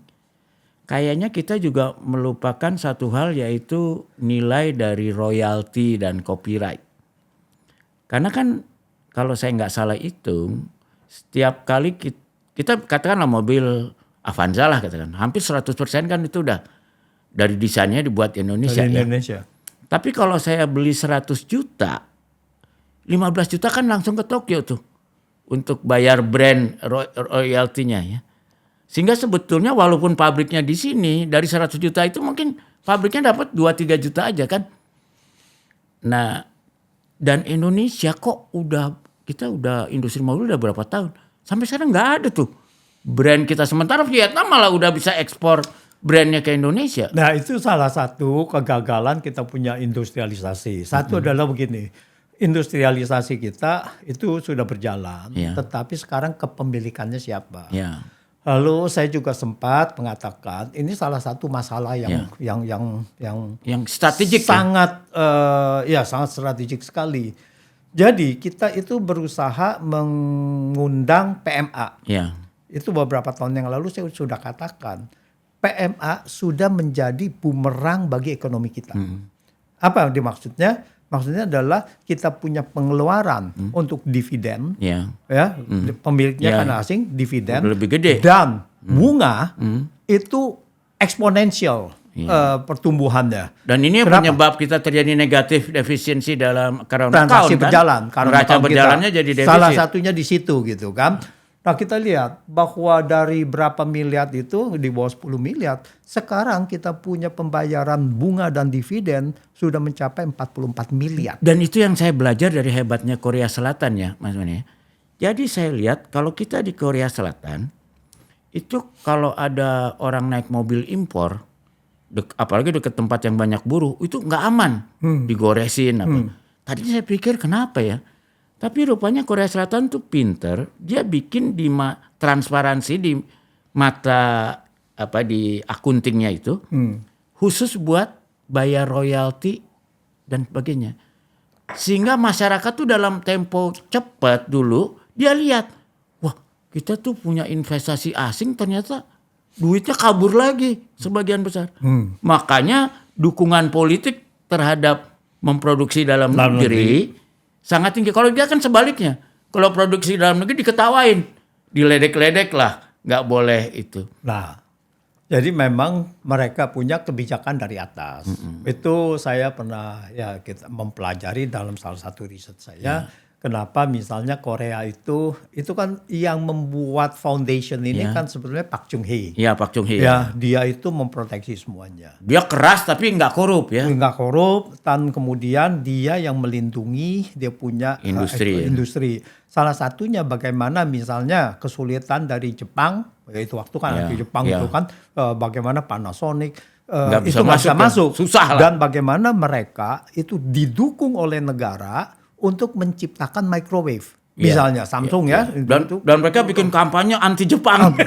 kayaknya kita juga melupakan satu hal yaitu nilai dari royalti dan copyright. Karena kan kalau saya nggak salah hitung, setiap kali kita katakanlah mobil Avanza lah katakan, hampir 100% kan itu udah dari desainnya dibuat di Indonesia. Dari Indonesia. Tapi kalau saya beli 100 juta, 15 juta kan langsung ke Tokyo tuh untuk bayar brand royaltinya ya. Sehingga sebetulnya walaupun pabriknya di sini dari 100 juta itu mungkin pabriknya dapat 2-3 juta aja kan. Nah, dan Indonesia kok kita udah industri mobil udah berapa tahun. Sampai sekarang nggak ada tuh brand kita. Sementara Vietnam malah udah bisa ekspor brandnya ke Indonesia. Nah itu salah satu kegagalan kita punya industrialisasi. Satu adalah begini, industrialisasi kita itu sudah berjalan. Tetapi sekarang kepemilikannya siapa? Lalu saya juga sempat mengatakan ini salah satu masalah yang strategik sangat sangat strategik sekali. Jadi kita itu berusaha mengundang PMA. Itu beberapa tahun yang lalu saya sudah katakan PMA sudah menjadi bumerang bagi ekonomi kita. Apa dimaksudnya? Maksudnya adalah kita punya pengeluaran untuk dividen, pemiliknya kan asing, dividen lebih gede dan bunga itu eksponensial pertumbuhannya. Dan ini penyebab kita terjadi negatif defisiensi dalam transaksi berjalan. Neraca berjalannya jadi defisit. Salah satunya di situ gitu kan. Nah kita lihat bahwa dari berapa miliar itu di bawah 10 miliar. Sekarang kita punya pembayaran bunga dan dividen sudah mencapai 44 miliar. Dan itu yang saya belajar dari hebatnya Korea Selatan ya Mas Mani. Jadi saya lihat kalau kita di Korea Selatan. Itu kalau ada orang naik mobil impor. Apalagi dekat tempat yang banyak buruh. Itu nggak aman. Digoresin apa. Tadi saya pikir kenapa ya. Tapi rupanya Korea Selatan tuh pinter, dia bikin di transparansi di mata di akuntingnya itu khusus buat bayar royalti dan sebagainya. Sehingga masyarakat tuh dalam tempo cepat dulu dia lihat, wah kita tuh punya investasi asing ternyata duitnya kabur lagi sebagian besar. Makanya dukungan politik terhadap memproduksi dalam negeri sangat tinggi. Kalau dia kan sebaliknya. Kalau produksi dalam negeri diketawain. Diledek-ledek lah. Nggak boleh itu. Nah, jadi memang mereka punya kebijakan dari atas. Itu saya pernah kita mempelajari dalam salah satu riset saya. Kenapa misalnya Korea itu kan yang membuat foundation ini kan sebetulnya Park Chung-hee. Iya, Park Chung-hee. Ya, dia itu memproteksi semuanya. Dia keras tapi nggak korup ya. Nggak korup, dan kemudian dia yang melindungi, dia punya industri. Salah satunya bagaimana misalnya kesulitan dari Jepang, yaitu waktu kan di Jepang itu kan bagaimana Panasonic itu nggak bisa masuk. Susah lah. Dan bagaimana mereka itu didukung oleh negara untuk menciptakan microwave. Misalnya Samsung Dan mereka bikin kampanye anti Jepang.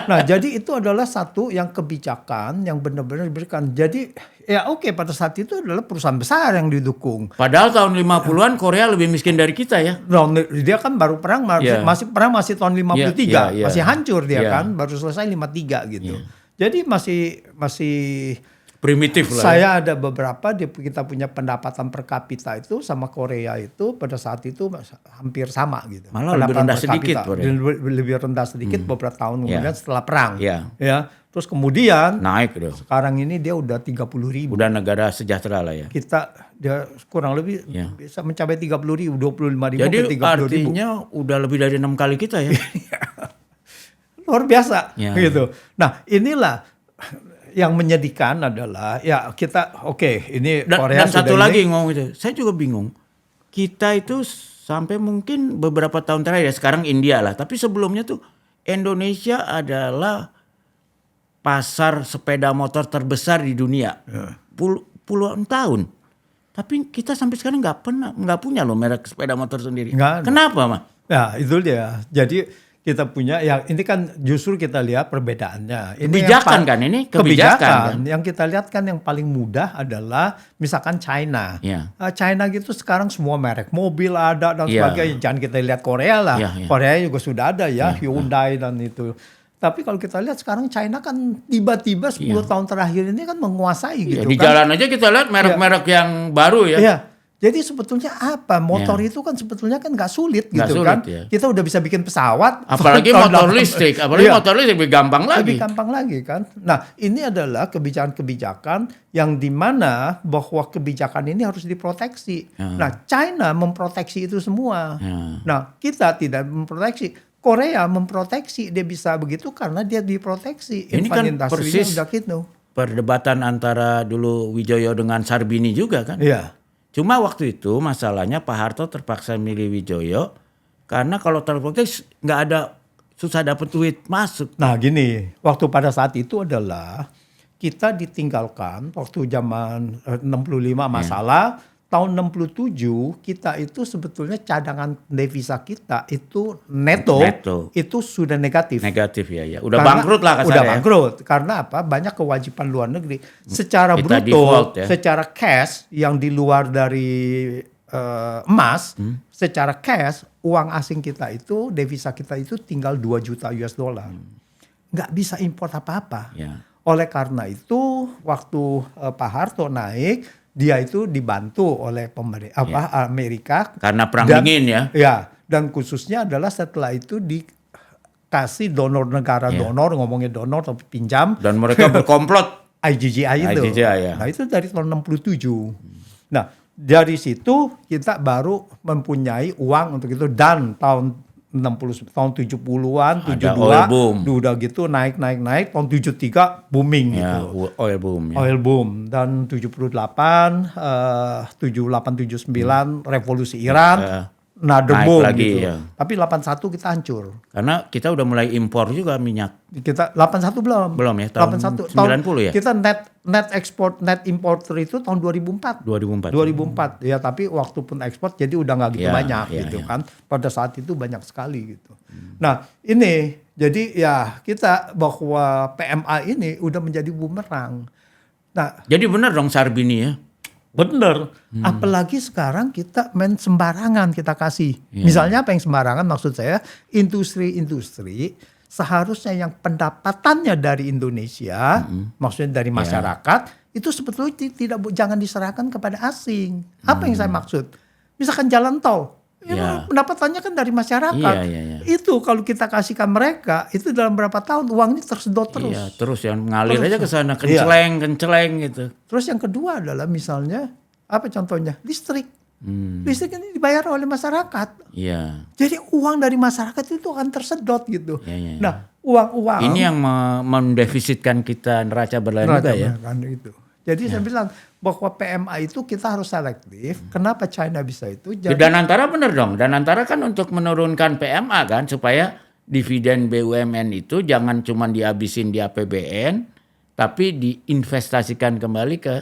Nah jadi itu adalah satu yang kebijakan yang benar-benar diberikan. Jadi pada saat itu adalah perusahaan besar yang didukung. Padahal tahun 50-an Korea lebih miskin dari kita ya. Dia kan baru perang, masih tahun 53. Masih hancur dia kan, baru selesai 53 gitu. Jadi masih primitif lah. Saya ada beberapa kita punya pendapatan per kapita itu sama Korea itu pada saat itu hampir sama gitu. Malah lebih rendah sedikit, lebih rendah sedikit beberapa tahun kemudian setelah perang. Ya. Terus kemudian naik dong. Sekarang ini dia udah 30.000. Udah negara sejahtera lah ya. Dia kurang lebih bisa mencapai 30.000, 25.000 jadi ke 30.000. artinya udah lebih dari 6 kali kita ya. Luar biasa gitu. Nah, inilah yang menyedihkan adalah ya kita ini Korea dan satu lagi ngomong itu, saya juga bingung. Kita itu sampai mungkin beberapa tahun terakhir ya, sekarang India lah, tapi sebelumnya tuh Indonesia adalah pasar sepeda motor terbesar di dunia. Puluhan tahun. Tapi kita sampai sekarang nggak punya loh merek sepeda motor sendiri. Kenapa, Mas? Ya, itu dia. Jadi kita punya ini kan justru kita lihat perbedaannya. Ini kebijakan kan ini kebijakan. Yang kita lihat kan yang paling mudah adalah misalkan China. China gitu sekarang semua merek mobil ada dan sebagainya. Jangan kita lihat Korea lah. Korea juga sudah ada Hyundai dan itu. Tapi kalau kita lihat sekarang China kan tiba-tiba 10 tahun terakhir ini kan menguasai gitu di jalan aja kita lihat merek-merek yang baru ya. Jadi sebetulnya apa? Motor itu kan sebetulnya kan nggak sulit gitu kan. Kita udah bisa bikin pesawat. Apalagi motor listrik. Motor listrik lebih gampang lagi. Lebih gampang lagi kan. Nah ini adalah kebijakan-kebijakan yang dimana bahwa kebijakan ini harus diproteksi. Nah China memproteksi itu semua. Nah kita tidak memproteksi. Korea memproteksi. Dia bisa begitu karena dia diproteksi. Ini kan persis perdebatan antara dulu Wijoyo dengan Sarbini juga kan. Iya. Cuma waktu itu masalahnya Pak Harto terpaksa milih Wijoyo karena kalau terproteksi nggak ada, susah dapat duit masuk. Nah gini, waktu pada saat itu adalah kita ditinggalkan waktu zaman 65 masalah. Tahun 67 kita itu sebetulnya cadangan devisa kita itu neto. Itu sudah negatif. Negatif ya. Udah bangkrut lah kasarnya. Udah bangkrut. Karena apa? Banyak kewajiban luar negeri. Secara kita bruto, default, secara cash yang di luar dari emas, secara cash uang asing kita itu, devisa kita itu tinggal 2 juta US dollar. Nggak bisa import apa-apa. Oleh karena itu waktu Pak Harto naik, dia itu dibantu oleh Amerika karena perang dingin ya. Ya, dan khususnya adalah setelah itu dikasih donor negara donor, ngomongnya donor tapi pinjam dan mereka berkomplot IGGI itu. Nah, itu dari tahun 67. Nah, dari situ kita baru mempunyai uang untuk itu dan tahun 70-an, 72 udah gitu naik tahun 73 booming gitu. Oil boom dan 78 79 revolusi Iran another boom lagi, gitu. Tapi 81 kita hancur. Karena kita udah mulai impor juga minyak. Kita 81 belum. Belum ya, tahun 90 ya. Kita net importer itu tahun 2004. 2004 ya, tapi waktu pun ekspor jadi udah nggak gitu banyak gitu kan. Pada saat itu banyak sekali gitu. Nah, ini jadi ya kita bahwa PMA ini udah menjadi bumerang. Nah, jadi benar dong Sarbini ya. Bener, apalagi sekarang kita main sembarangan kita kasih. Misalnya apa yang sembarangan maksud saya, industri-industri seharusnya yang pendapatannya dari Indonesia, maksudnya dari masyarakat, itu sebetulnya jangan diserahkan kepada asing. Apa yang saya maksud? Misalkan jalan tol, pendapatannya kan dari masyarakat. Itu kalau kita kasihkan mereka, itu dalam berapa tahun uangnya tersedot terus. Terus yang mengalir aja ke sana, kenceleng gitu. Terus yang kedua adalah misalnya, apa contohnya? Listrik. Listrik ini dibayar oleh masyarakat. Jadi uang dari masyarakat itu akan tersedot gitu. Nah, uang-uang. Ini yang mendefisitkan kita neraca berjalan juga ya. Itu. Jadi saya bilang bahwa PMA itu kita harus selektif. Kenapa China bisa itu? Dan antara benar dong. Dan antara kan untuk menurunkan PMA kan supaya dividen BUMN itu jangan cuma dihabisin di APBN, tapi diinvestasikan kembali ke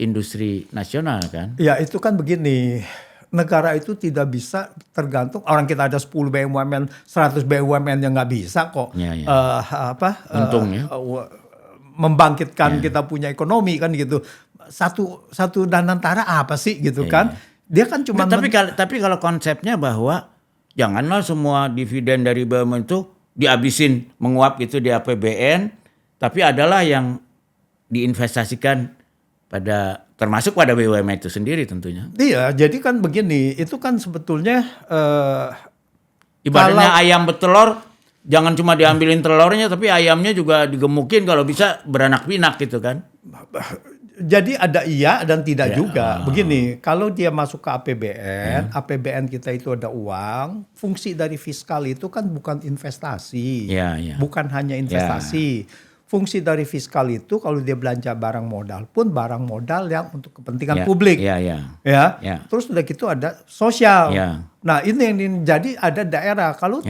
industri nasional kan. Ya itu kan begini. Negara itu tidak bisa tergantung orang kita ada 10 BUMN, 100 BUMN yang nggak bisa kok. Untung ya. Membangkitkan kita punya ekonomi kan gitu. Satu Danantara apa sih gitu kan? Dia kan cuma tapi kalau konsepnya bahwa janganlah semua dividen dari BUMN itu dihabisin menguap gitu di APBN, Tapi adalah yang diinvestasikan termasuk pada BUMN itu sendiri tentunya. Iya, jadi kan begini, itu kan sebetulnya ibaratnya ayam bertelur, jangan cuma diambilin telurnya, tapi ayamnya juga digemukin kalau bisa beranak pinak gitu kan. Jadi ada iya dan tidak juga. Begini, kalau dia masuk ke APBN, APBN kita itu ada uang, fungsi dari fiskal itu kan bukan investasi, bukan hanya investasi. Fungsi dari fiskal itu kalau dia belanja barang modal pun barang modal yang untuk kepentingan publik. Terus udah gitu ada sosial. Nah ini yang jadi ada daerah. Kalau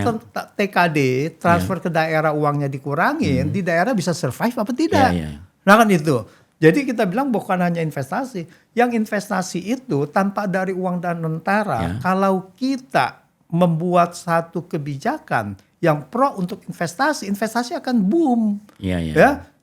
TKD, transfer ke daerah uangnya dikurangin, di daerah bisa survive apa tidak? Nah kan itu. Jadi kita bilang bukan hanya investasi. Yang investasi itu tanpa dari uang dan tentara, kalau kita membuat satu kebijakan yang pro untuk investasi akan boom. Ya.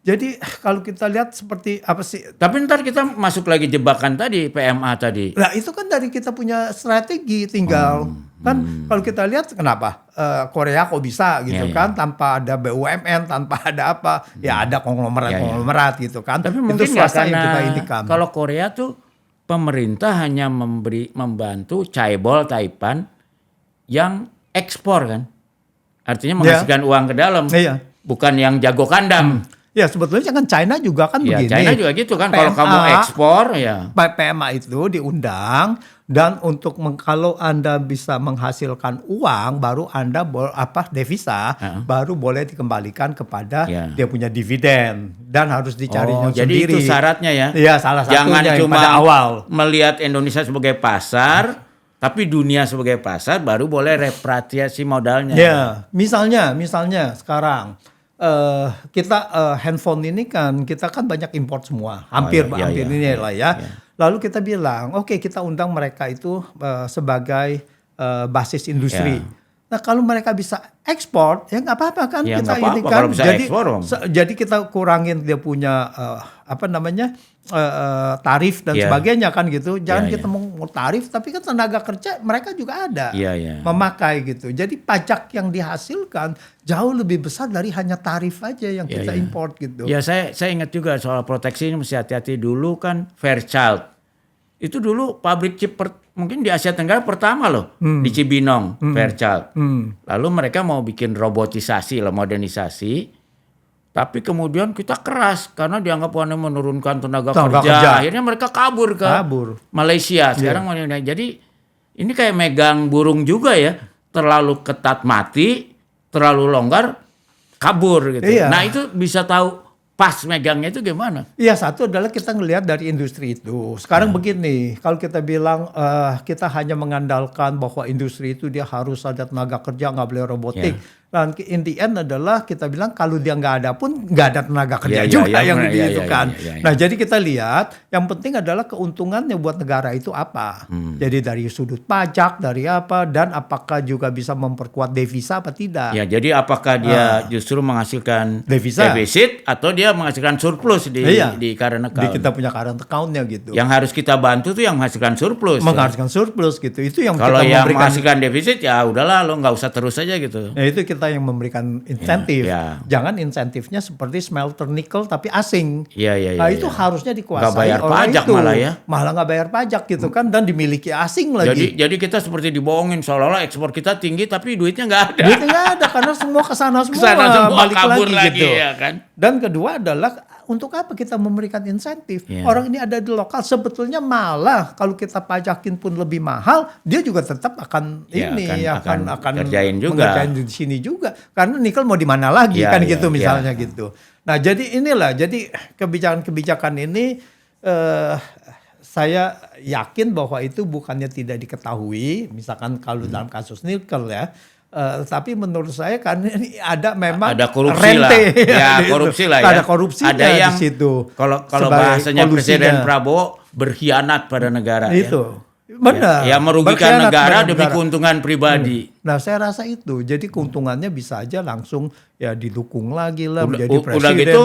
Jadi kalau kita lihat seperti apa sih? Tapi ntar kita masuk lagi jebakan tadi, PMA tadi. Nah itu kan dari kita punya strategi, tinggal kan kalau kita lihat kenapa Korea kok bisa gitu kan, tanpa ada BUMN, tanpa ada apa, ya ada konglomerat gitu kan. Tapi mungkin itu swasta yang kita indikan. Kalau Korea tuh pemerintah hanya membantu chaebol Taipan yang ekspor kan. Artinya menghasilkan uang ke dalam, bukan yang jago kandang. Ya sebetulnya kan China juga kan begini. China juga gitu kan, kalau kamu ekspor PMA itu diundang dan untuk kalau Anda bisa menghasilkan uang, baru Anda devisa, baru boleh dikembalikan kepada dia punya dividen dan harus dicarinya sendiri. Jadi itu syaratnya ya? Iya salah satunya. Jangan cuma pada awal melihat Indonesia sebagai pasar. Tapi dunia sebagai pasar baru boleh repatriasi modalnya. Ya, misalnya sekarang kita handphone ini kan kita kan banyak import semua, hampir ini lah ya. Lalu kita bilang, oke, kita undang mereka itu sebagai basis industri. Nah kalau mereka bisa ekspor, ya nggak apa-apa kan, kita ini kan. Jadi kita kurangin dia punya tarif dan sebagainya kan gitu. Jangan kita mau tarif, tapi kan tenaga kerja mereka juga ada memakai gitu. Jadi pajak yang dihasilkan jauh lebih besar dari hanya tarif aja yang kita import gitu. Ya saya ingat juga soal proteksi ini mesti hati-hati. Dulu kan Fairchild itu dulu pabrik chip mungkin di Asia Tenggara pertama loh di Cibinong, Fairchild. Lalu mereka mau bikin robotisasi lah, modernisasi. Tapi kemudian kita keras karena dianggap menurunkan tenaga kerja. Akhirnya mereka kabur ke Malaysia. Sekarang jadi ini kayak megang burung juga ya. Terlalu ketat mati, terlalu longgar kabur gitu. Nah itu bisa tahu pas megangnya itu gimana? Iya, satu adalah kita ngelihat dari industri itu. Sekarang begini, kalau kita bilang kita hanya mengandalkan bahwa industri itu dia harus ada tenaga kerja, nggak boleh robotik. Dan in the end adalah kita bilang kalau dia nggak ada pun nggak ada tenaga kerja juga yang begitu kan. Nah jadi kita lihat yang penting adalah keuntungannya buat negara itu apa. Jadi dari sudut pajak, dari apa, dan apakah juga bisa memperkuat devisa apa tidak. Ya jadi apakah dia justru menghasilkan defisit atau dia menghasilkan surplus di current account. Di kita punya current account-nya gitu. Yang harus kita bantu tuh yang menghasilkan surplus. Menghasilkan surplus gitu. Itu yang kalau kita yang menghasilkan defisit ya udahlah lo nggak usah terus aja gitu. Nah itu kita yang memberikan insentif. Jangan insentifnya seperti smelter nikel tapi asing. Nah itu harusnya dikuasai nggak bayar pajak itu. Malah nggak bayar pajak gitu kan, dan dimiliki asing lagi. Jadi kita seperti dibohongin seolah-olah ekspor kita tinggi tapi duitnya nggak ada. Duitnya nggak ada karena semua kesana semua balik kabur lagi gitu. Ya kan? Dan kedua adalah untuk apa kita memberikan insentif? Orang ini ada di lokal, sebetulnya malah kalau kita pajakin pun lebih mahal, dia juga tetap akan kerjain juga. Mengerjain di sini juga. Karena nikel mau di mana lagi gitu misalnya gitu. Nah, jadi kebijakan-kebijakan ini saya yakin bahwa itu bukannya tidak diketahui, misalkan kalau dalam kasus nikel ya. Tapi menurut saya karena ini ada korupsi rente, lah. Korupsi lah ya. Ada korupsinya ada yang di situ. Kalau bahasanya Presiden Prabowo berkhianat pada negara. Itu. Benar. Ya merugikan negara demi keuntungan pribadi. Nah, saya rasa itu. Jadi keuntungannya bisa aja langsung ya didukung lagi lah menjadi presiden. Udah gitu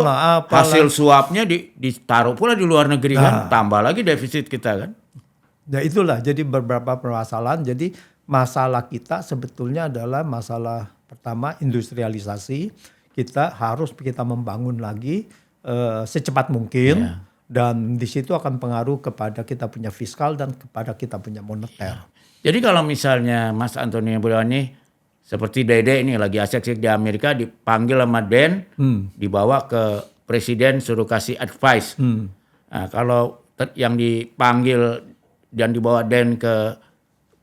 hasil suapnya ditaruh pula di luar negeri kan. Tambah lagi defisit kita kan. Ya itulah. Jadi beberapa permasalahan. Jadi masalah kita sebetulnya adalah masalah pertama industrialisasi. kita membangun lagi secepat mungkin. Dan di situ akan pengaruh kepada kita punya fiskal dan kepada kita punya moneter. Jadi kalau misalnya Mas Antoni Budiawan ini seperti Dede ini lagi asik-asik di Amerika, dipanggil sama Den, dibawa ke presiden suruh kasih advice. Nah, kalau yang dipanggil dan dibawa Den ke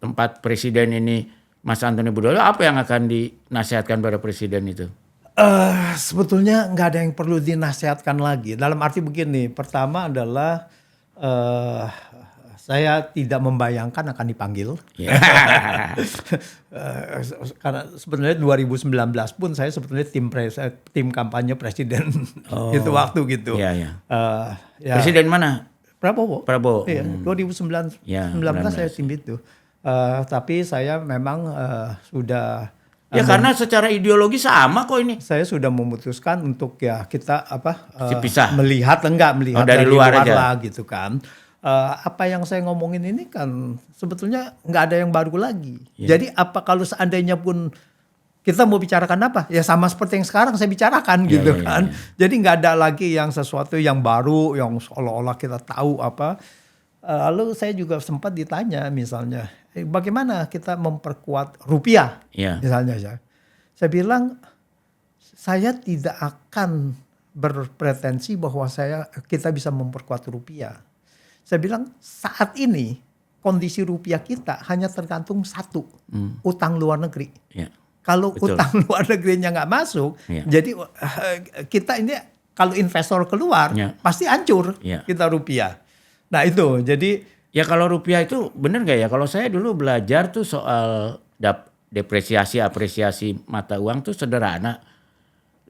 tempat presiden ini Mas Antoni Budiawan, apa yang akan dinasihatkan pada presiden itu? Sebetulnya nggak ada yang perlu dinasihatkan lagi. Dalam arti begini, pertama adalah saya tidak membayangkan akan dipanggil. Karena sebenarnya 2019 pun saya sebetulnya tim kampanye presiden itu waktu gitu. Presiden mana? Prabowo. Iya, 2019 19 saya tim itu. Tapi saya memang sudah karena secara ideologi sama kok ini. Saya sudah memutuskan untuk kita melihat dari luar aja lah gitu kan. Apa yang saya ngomongin ini kan sebetulnya nggak ada yang baru lagi. Jadi apa kalau seandainya pun kita mau bicarakan apa? Ya sama seperti yang sekarang saya bicarakan gitu kan. Jadi nggak ada lagi yang sesuatu yang baru yang seolah-olah kita tahu apa. Lalu saya juga sempat ditanya misalnya, bagaimana kita memperkuat rupiah misalnya. Saya bilang, saya tidak akan berpretensi bahwa kita bisa memperkuat rupiah. Saya bilang saat ini kondisi rupiah kita hanya tergantung satu, utang luar negeri. Kalau utang luar negerinya nggak masuk, jadi kita ini kalau investor keluar pasti hancur kita rupiah. Nah itu jadi ya kalau rupiah itu benar nggak ya? Kalau saya dulu belajar tuh soal depresiasi apresiasi mata uang tuh sederhana.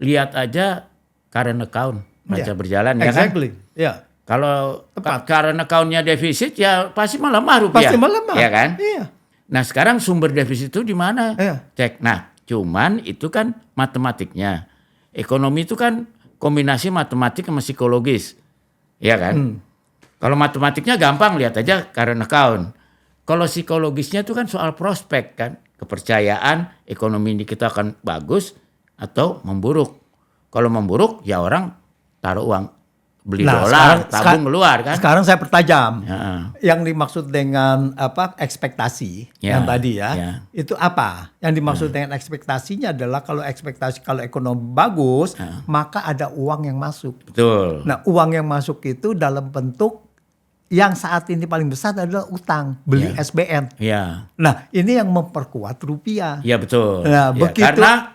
Lihat aja current account neraca berjalan ya kan? Ya. Kalau current account-nya defisit ya pasti melemah rupiah. Pasti melemah. Ya kan? Iya. Nah sekarang sumber defisit itu di mana? Cek. Nah cuman itu kan matematiknya. Ekonomi itu kan kombinasi matematik sama psikologis. Ya kan? Kalau matematiknya gampang, lihat aja current account. Kalau psikologisnya itu kan soal prospek kan. Kepercayaan ekonomi ini kita akan bagus atau memburuk. Kalau memburuk ya orang taruh uang. Beli dolar, tabung keluar kan. Sekarang saya pertajam. Yang dimaksud dengan ekspektasi yang tadi itu apa? Yang dimaksud dengan ekspektasinya adalah kalau ekonomi bagus, maka ada uang yang masuk. Betul. Nah, uang yang masuk itu dalam bentuk yang saat ini paling besar adalah utang, beli SBN. Nah, ini yang memperkuat rupiah. Iya betul. Nah, begitu, karena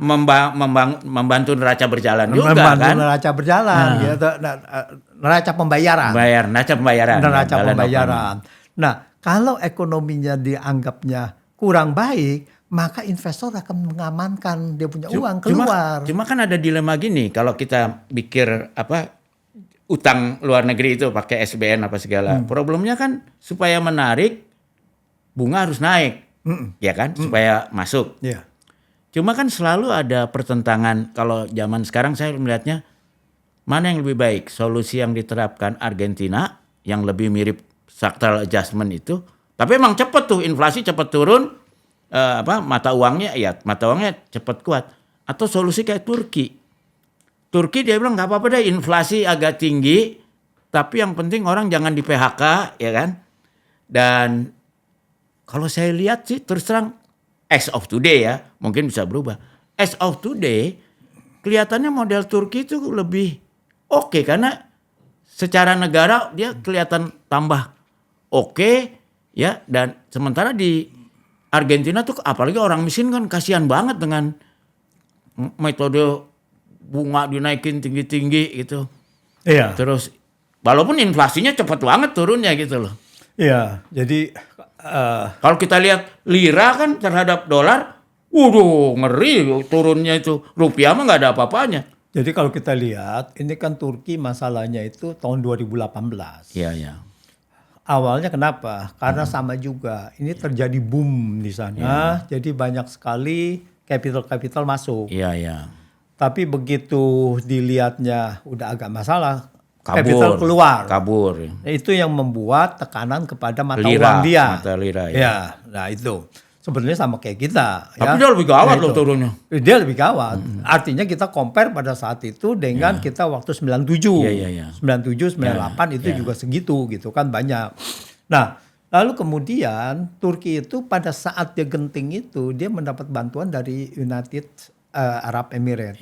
membantu neraca berjalan juga kan. Neraca berjalan, neraca pembayaran. Neraca pembayaran. Nah, kalau ekonominya dianggapnya kurang baik, maka investor akan mengamankan dia punya uang keluar. Cuma kan ada dilema gini, kalau kita pikir utang luar negeri itu pakai SBN apa segala. Problemnya kan supaya menarik bunga harus naik. Ya kan? Supaya masuk. Cuma kan selalu ada pertentangan. Kalau zaman sekarang saya melihatnya mana yang lebih baik? Solusi yang diterapkan Argentina yang lebih mirip structural adjustment itu. Tapi emang cepet tuh inflasi cepet turun, mata uangnya cepet kuat. Atau solusi kayak Turki. Turki dia bilang nggak apa-apa deh inflasi agak tinggi, tapi yang penting orang jangan di PHK, ya kan? Dan kalau saya lihat sih terus terang as of today ya, mungkin bisa berubah. As of today kelihatannya model Turki itu lebih oke karena secara negara dia kelihatan tambah oke ya, dan sementara di Argentina tuh apalagi orang miskin kan kasihan banget dengan metode bunga dinaikin tinggi-tinggi gitu. Terus walaupun inflasinya cepat banget turunnya gitu loh. Jadi kalau kita lihat lira kan terhadap dolar, waduh ngeri turunnya itu. Rupiah mah nggak ada apa-apanya. Jadi kalau kita lihat, ini kan Turki masalahnya itu tahun 2018. Awalnya kenapa? Karena sama juga, ini terjadi boom di sana. Jadi banyak sekali capital masuk. Tapi begitu dilihatnya udah agak masalah, capital keluar. Kabur. Itu yang membuat tekanan kepada mata uang dia. Mata lira ya. Nah itu. Sebenarnya sama kayak kita. Tapi dia lebih gawat loh turunnya. Dia lebih gawat. Artinya kita compare pada saat itu dengan kita waktu 97. 97, 98 itu juga segitu gitu kan banyak. Nah, lalu kemudian Turki itu pada saat dia genting itu dia mendapat bantuan dari United Arab Emirates.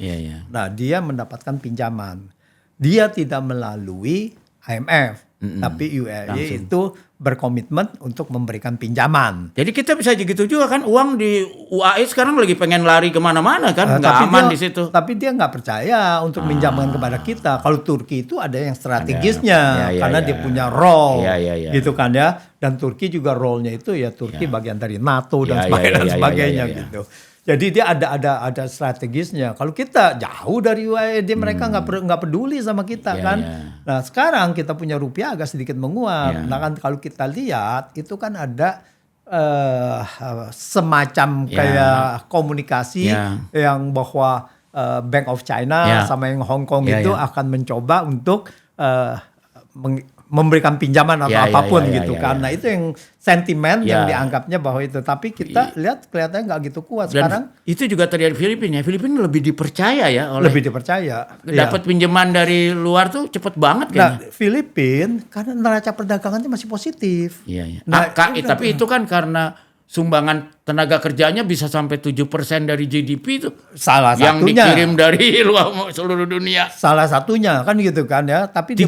Nah, dia mendapatkan pinjaman. Dia tidak melalui IMF. Tapi UAE itu berkomitmen untuk memberikan pinjaman. Jadi kita bisa gitu juga kan, uang di UAE sekarang lagi pengen lari kemana-mana kan, nggak aman di situ. Tapi dia nggak percaya untuk minjamkan kepada kita. Kalau Turki itu ada yang strategisnya, karena dia punya role, gitu kan ya. Dan Turki juga role-nya itu ya Turki bagian dari NATO dan sebagainya gitu. Jadi dia ada strategisnya. Kalau kita jauh dari UAE, mereka nggak peduli sama kita kan. Nah sekarang kita punya rupiah agak sedikit menguat. Nah kan kalau kita lihat itu kan ada semacam kayak komunikasi yang bahwa Bank of China sama yang Hong Kong itu akan mencoba untuk memberikan pinjaman atau apapun gitu kan. Nah itu yang sentimen yang dianggapnya bahwa itu. Tapi kita lihat kelihatannya nggak gitu kuat. Sekarang dan itu juga terjadi di Filipina. Filipina lebih dipercaya ya oleh. Lebih dipercaya. Dapat pinjaman dari luar tuh cepet banget kayaknya. Nah Filipina karena neraca perdagangannya masih positif. Nah, tapi itu kan karena sumbangan tenaga kerjanya bisa sampai 7% dari GDP itu. Salah yang satunya. Yang dikirim dari luar seluruh dunia. Salah satunya kan gitu kan ya. Tapi 30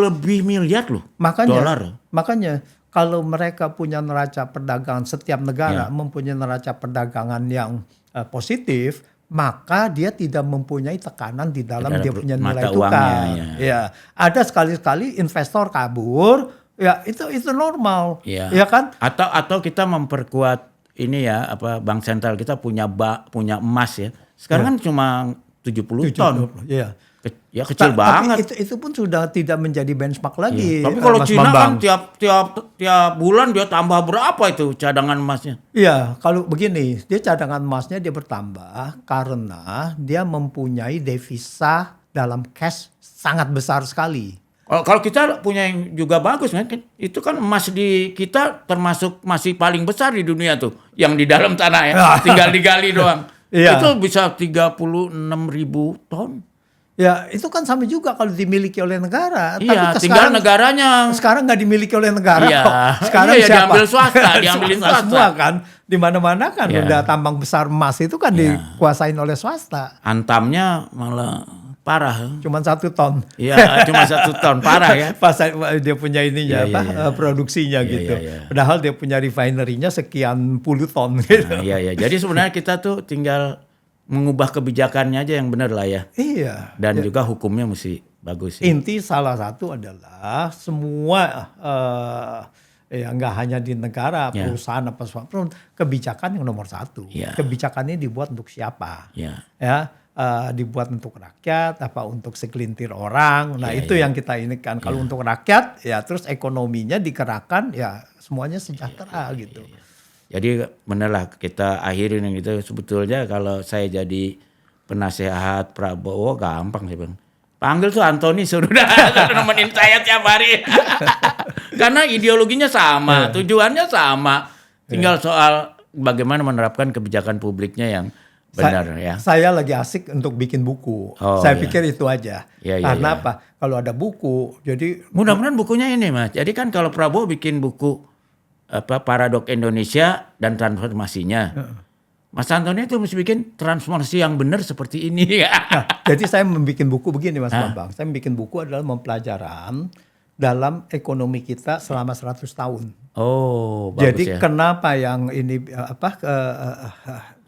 lebih miliar loh. Makanya kalau mereka punya neraca perdagangan, setiap negara mempunyai neraca perdagangan yang positif, maka dia tidak mempunyai tekanan di dalam dia punya nilai tukar. Ada sekali-sekali investor kabur. Ya itu normal, ya kan? Atau kita memperkuat ini ya bank sentral kita punya emas ya. Sekarang kan cuma 70 ton. Ya kecil banget. Tapi itu pun sudah tidak menjadi benchmark lagi. Tapi kalau Cina kan tiap bulan dia tambah berapa itu cadangan emasnya? Iya, kalau begini, dia cadangan emasnya dia bertambah karena dia mempunyai devisa dalam cash sangat besar sekali. Kalau kita punya yang juga bagus, kan? Itu kan emas di kita termasuk masih paling besar di dunia tuh, yang di dalam tanah ya, tinggal digali doang. Itu bisa 36.000 ton. Ya itu kan sama juga kalau dimiliki oleh negara. Tapi tinggal negaranya. Sekarang nggak dimiliki oleh negara kok. Sekarang siapa? Diambil swasta, diambilin swasta. Semua kan, di mana-mana kan udah tambang besar emas itu kan dikuasain oleh swasta. Antamnya malah parah. Cuma 1 ton. Iya, cuma 1 ton, parah ya. Pas dia punya ininya produksinya gitu. Padahal dia punya refinery-nya sekian puluh ton gitu. Jadi sebenarnya kita tuh tinggal mengubah kebijakannya aja yang benar lah ya. Dan juga hukumnya mesti bagus. Inti salah satu adalah semua nggak hanya di negara, perusahaan apa apapun, kebijakan yang nomor 1. Kebijakannya dibuat untuk siapa? Dibuat untuk rakyat, apa untuk segelintir orang. Nah itu yang kita ini kan. Kalau untuk rakyat, ya terus ekonominya digerakkan, ya semuanya sejahtera gitu. Jadi bener lah kita akhirin yang gitu. Sebetulnya kalau saya jadi penasehat Prabowo gampang sih Bang. Panggil tuh Antoni suruh nemenin saya tiap hari. Karena ideologinya sama, tujuannya sama. Tinggal soal bagaimana menerapkan kebijakan publiknya yang benar ya. Saya lagi asik untuk bikin buku. Saya pikir itu aja. Karena apa? Kalau ada buku, jadi mudah-mudahan bukunya ini Mas. Jadi kan kalau Prabowo bikin buku Paradok Indonesia dan transformasinya. Mas Antoni itu mesti bikin transformasi yang benar seperti ini. Jadi saya membuat buku begini Mas Bambang. Saya membuat buku adalah mempelajaran dalam ekonomi kita selama 100 tahun. Bagus. Jadi kenapa yang ini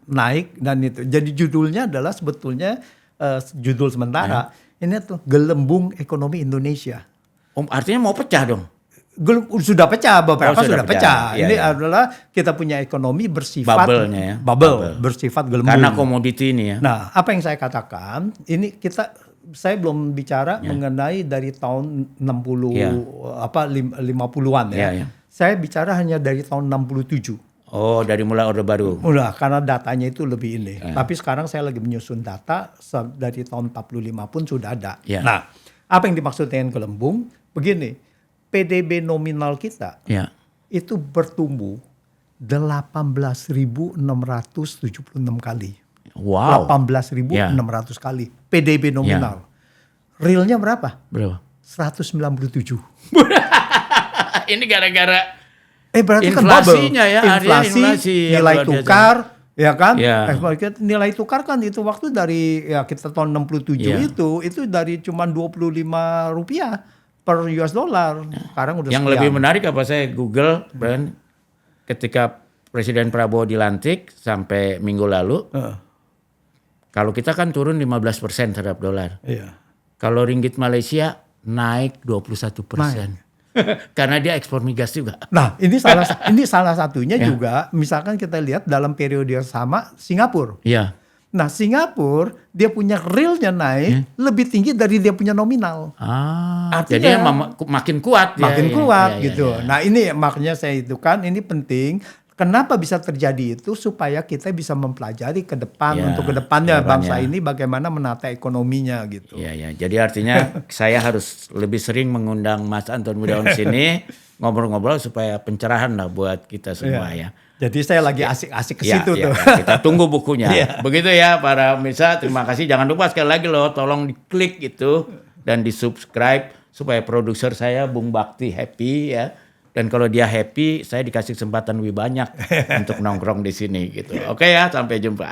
naik dan itu. Jadi judulnya adalah sebetulnya judul sementara. Ini tuh Gelembung Ekonomi Indonesia. Artinya mau pecah dong? Sudah pecah, beberapa sudah pecah. Ini adalah kita punya ekonomi bersifat bubble, bersifat gelembung. Karena komoditi ini ya. Nah, apa yang saya katakan, ini saya belum bicara mengenai dari tahun 50-an ya. Saya bicara hanya dari tahun 67. Dari mulai Orde Baru. Karena datanya itu lebih ini. Tapi sekarang saya lagi menyusun data dari tahun 45 pun sudah ada. Nah, apa yang dimaksud dengan gelembung? Begini, PDB nominal kita itu bertumbuh 18.676 kali. Wow. 18.600 kali. PDB nominal. Realnya berapa? Berapa? 197. Ini gara-gara Berarti inflasinya kan bubble. Inflasi, nilai tukar, ya kan? Nilai tukar kan itu waktu dari kita tahun 67 itu dari cuma Rp25 per US dollar. Sekarang udah yang sekian. lebih menarik apa saya Google, Brian, ketika Presiden Prabowo dilantik sampai minggu lalu, kalau kita kan turun 15% terhadap dolar. Kalau ringgit Malaysia naik 21%. Karena dia ekspor migas juga. Nah, ini salah satunya juga. Misalkan kita lihat dalam periode yang sama Singapura. Nah, Singapura dia punya realnya naik lebih tinggi dari dia punya nominal. Artinya, jadi makin kuat. Makin kuat gitu. Nah, ini makanya saya itu kan ini penting. Kenapa bisa terjadi itu supaya kita bisa mempelajari ke depan untuk ke depannya bangsa ini bagaimana menata ekonominya gitu. Iya. Jadi artinya saya harus lebih sering mengundang Mas Antoni Mudawan sini ngobrol-ngobrol supaya pencerahan lah buat kita semua ya. Jadi saya lagi asik-asik ke situ tuh. Kita tunggu bukunya. Begitu ya para pemirsa, terima kasih. Jangan lupa sekali lagi loh tolong diklik itu dan di-subscribe supaya produser saya Bung Bakti happy ya. Dan kalau dia happy, saya dikasih kesempatan lebih banyak untuk nongkrong di sini gitu. Oke ya, sampai jumpa.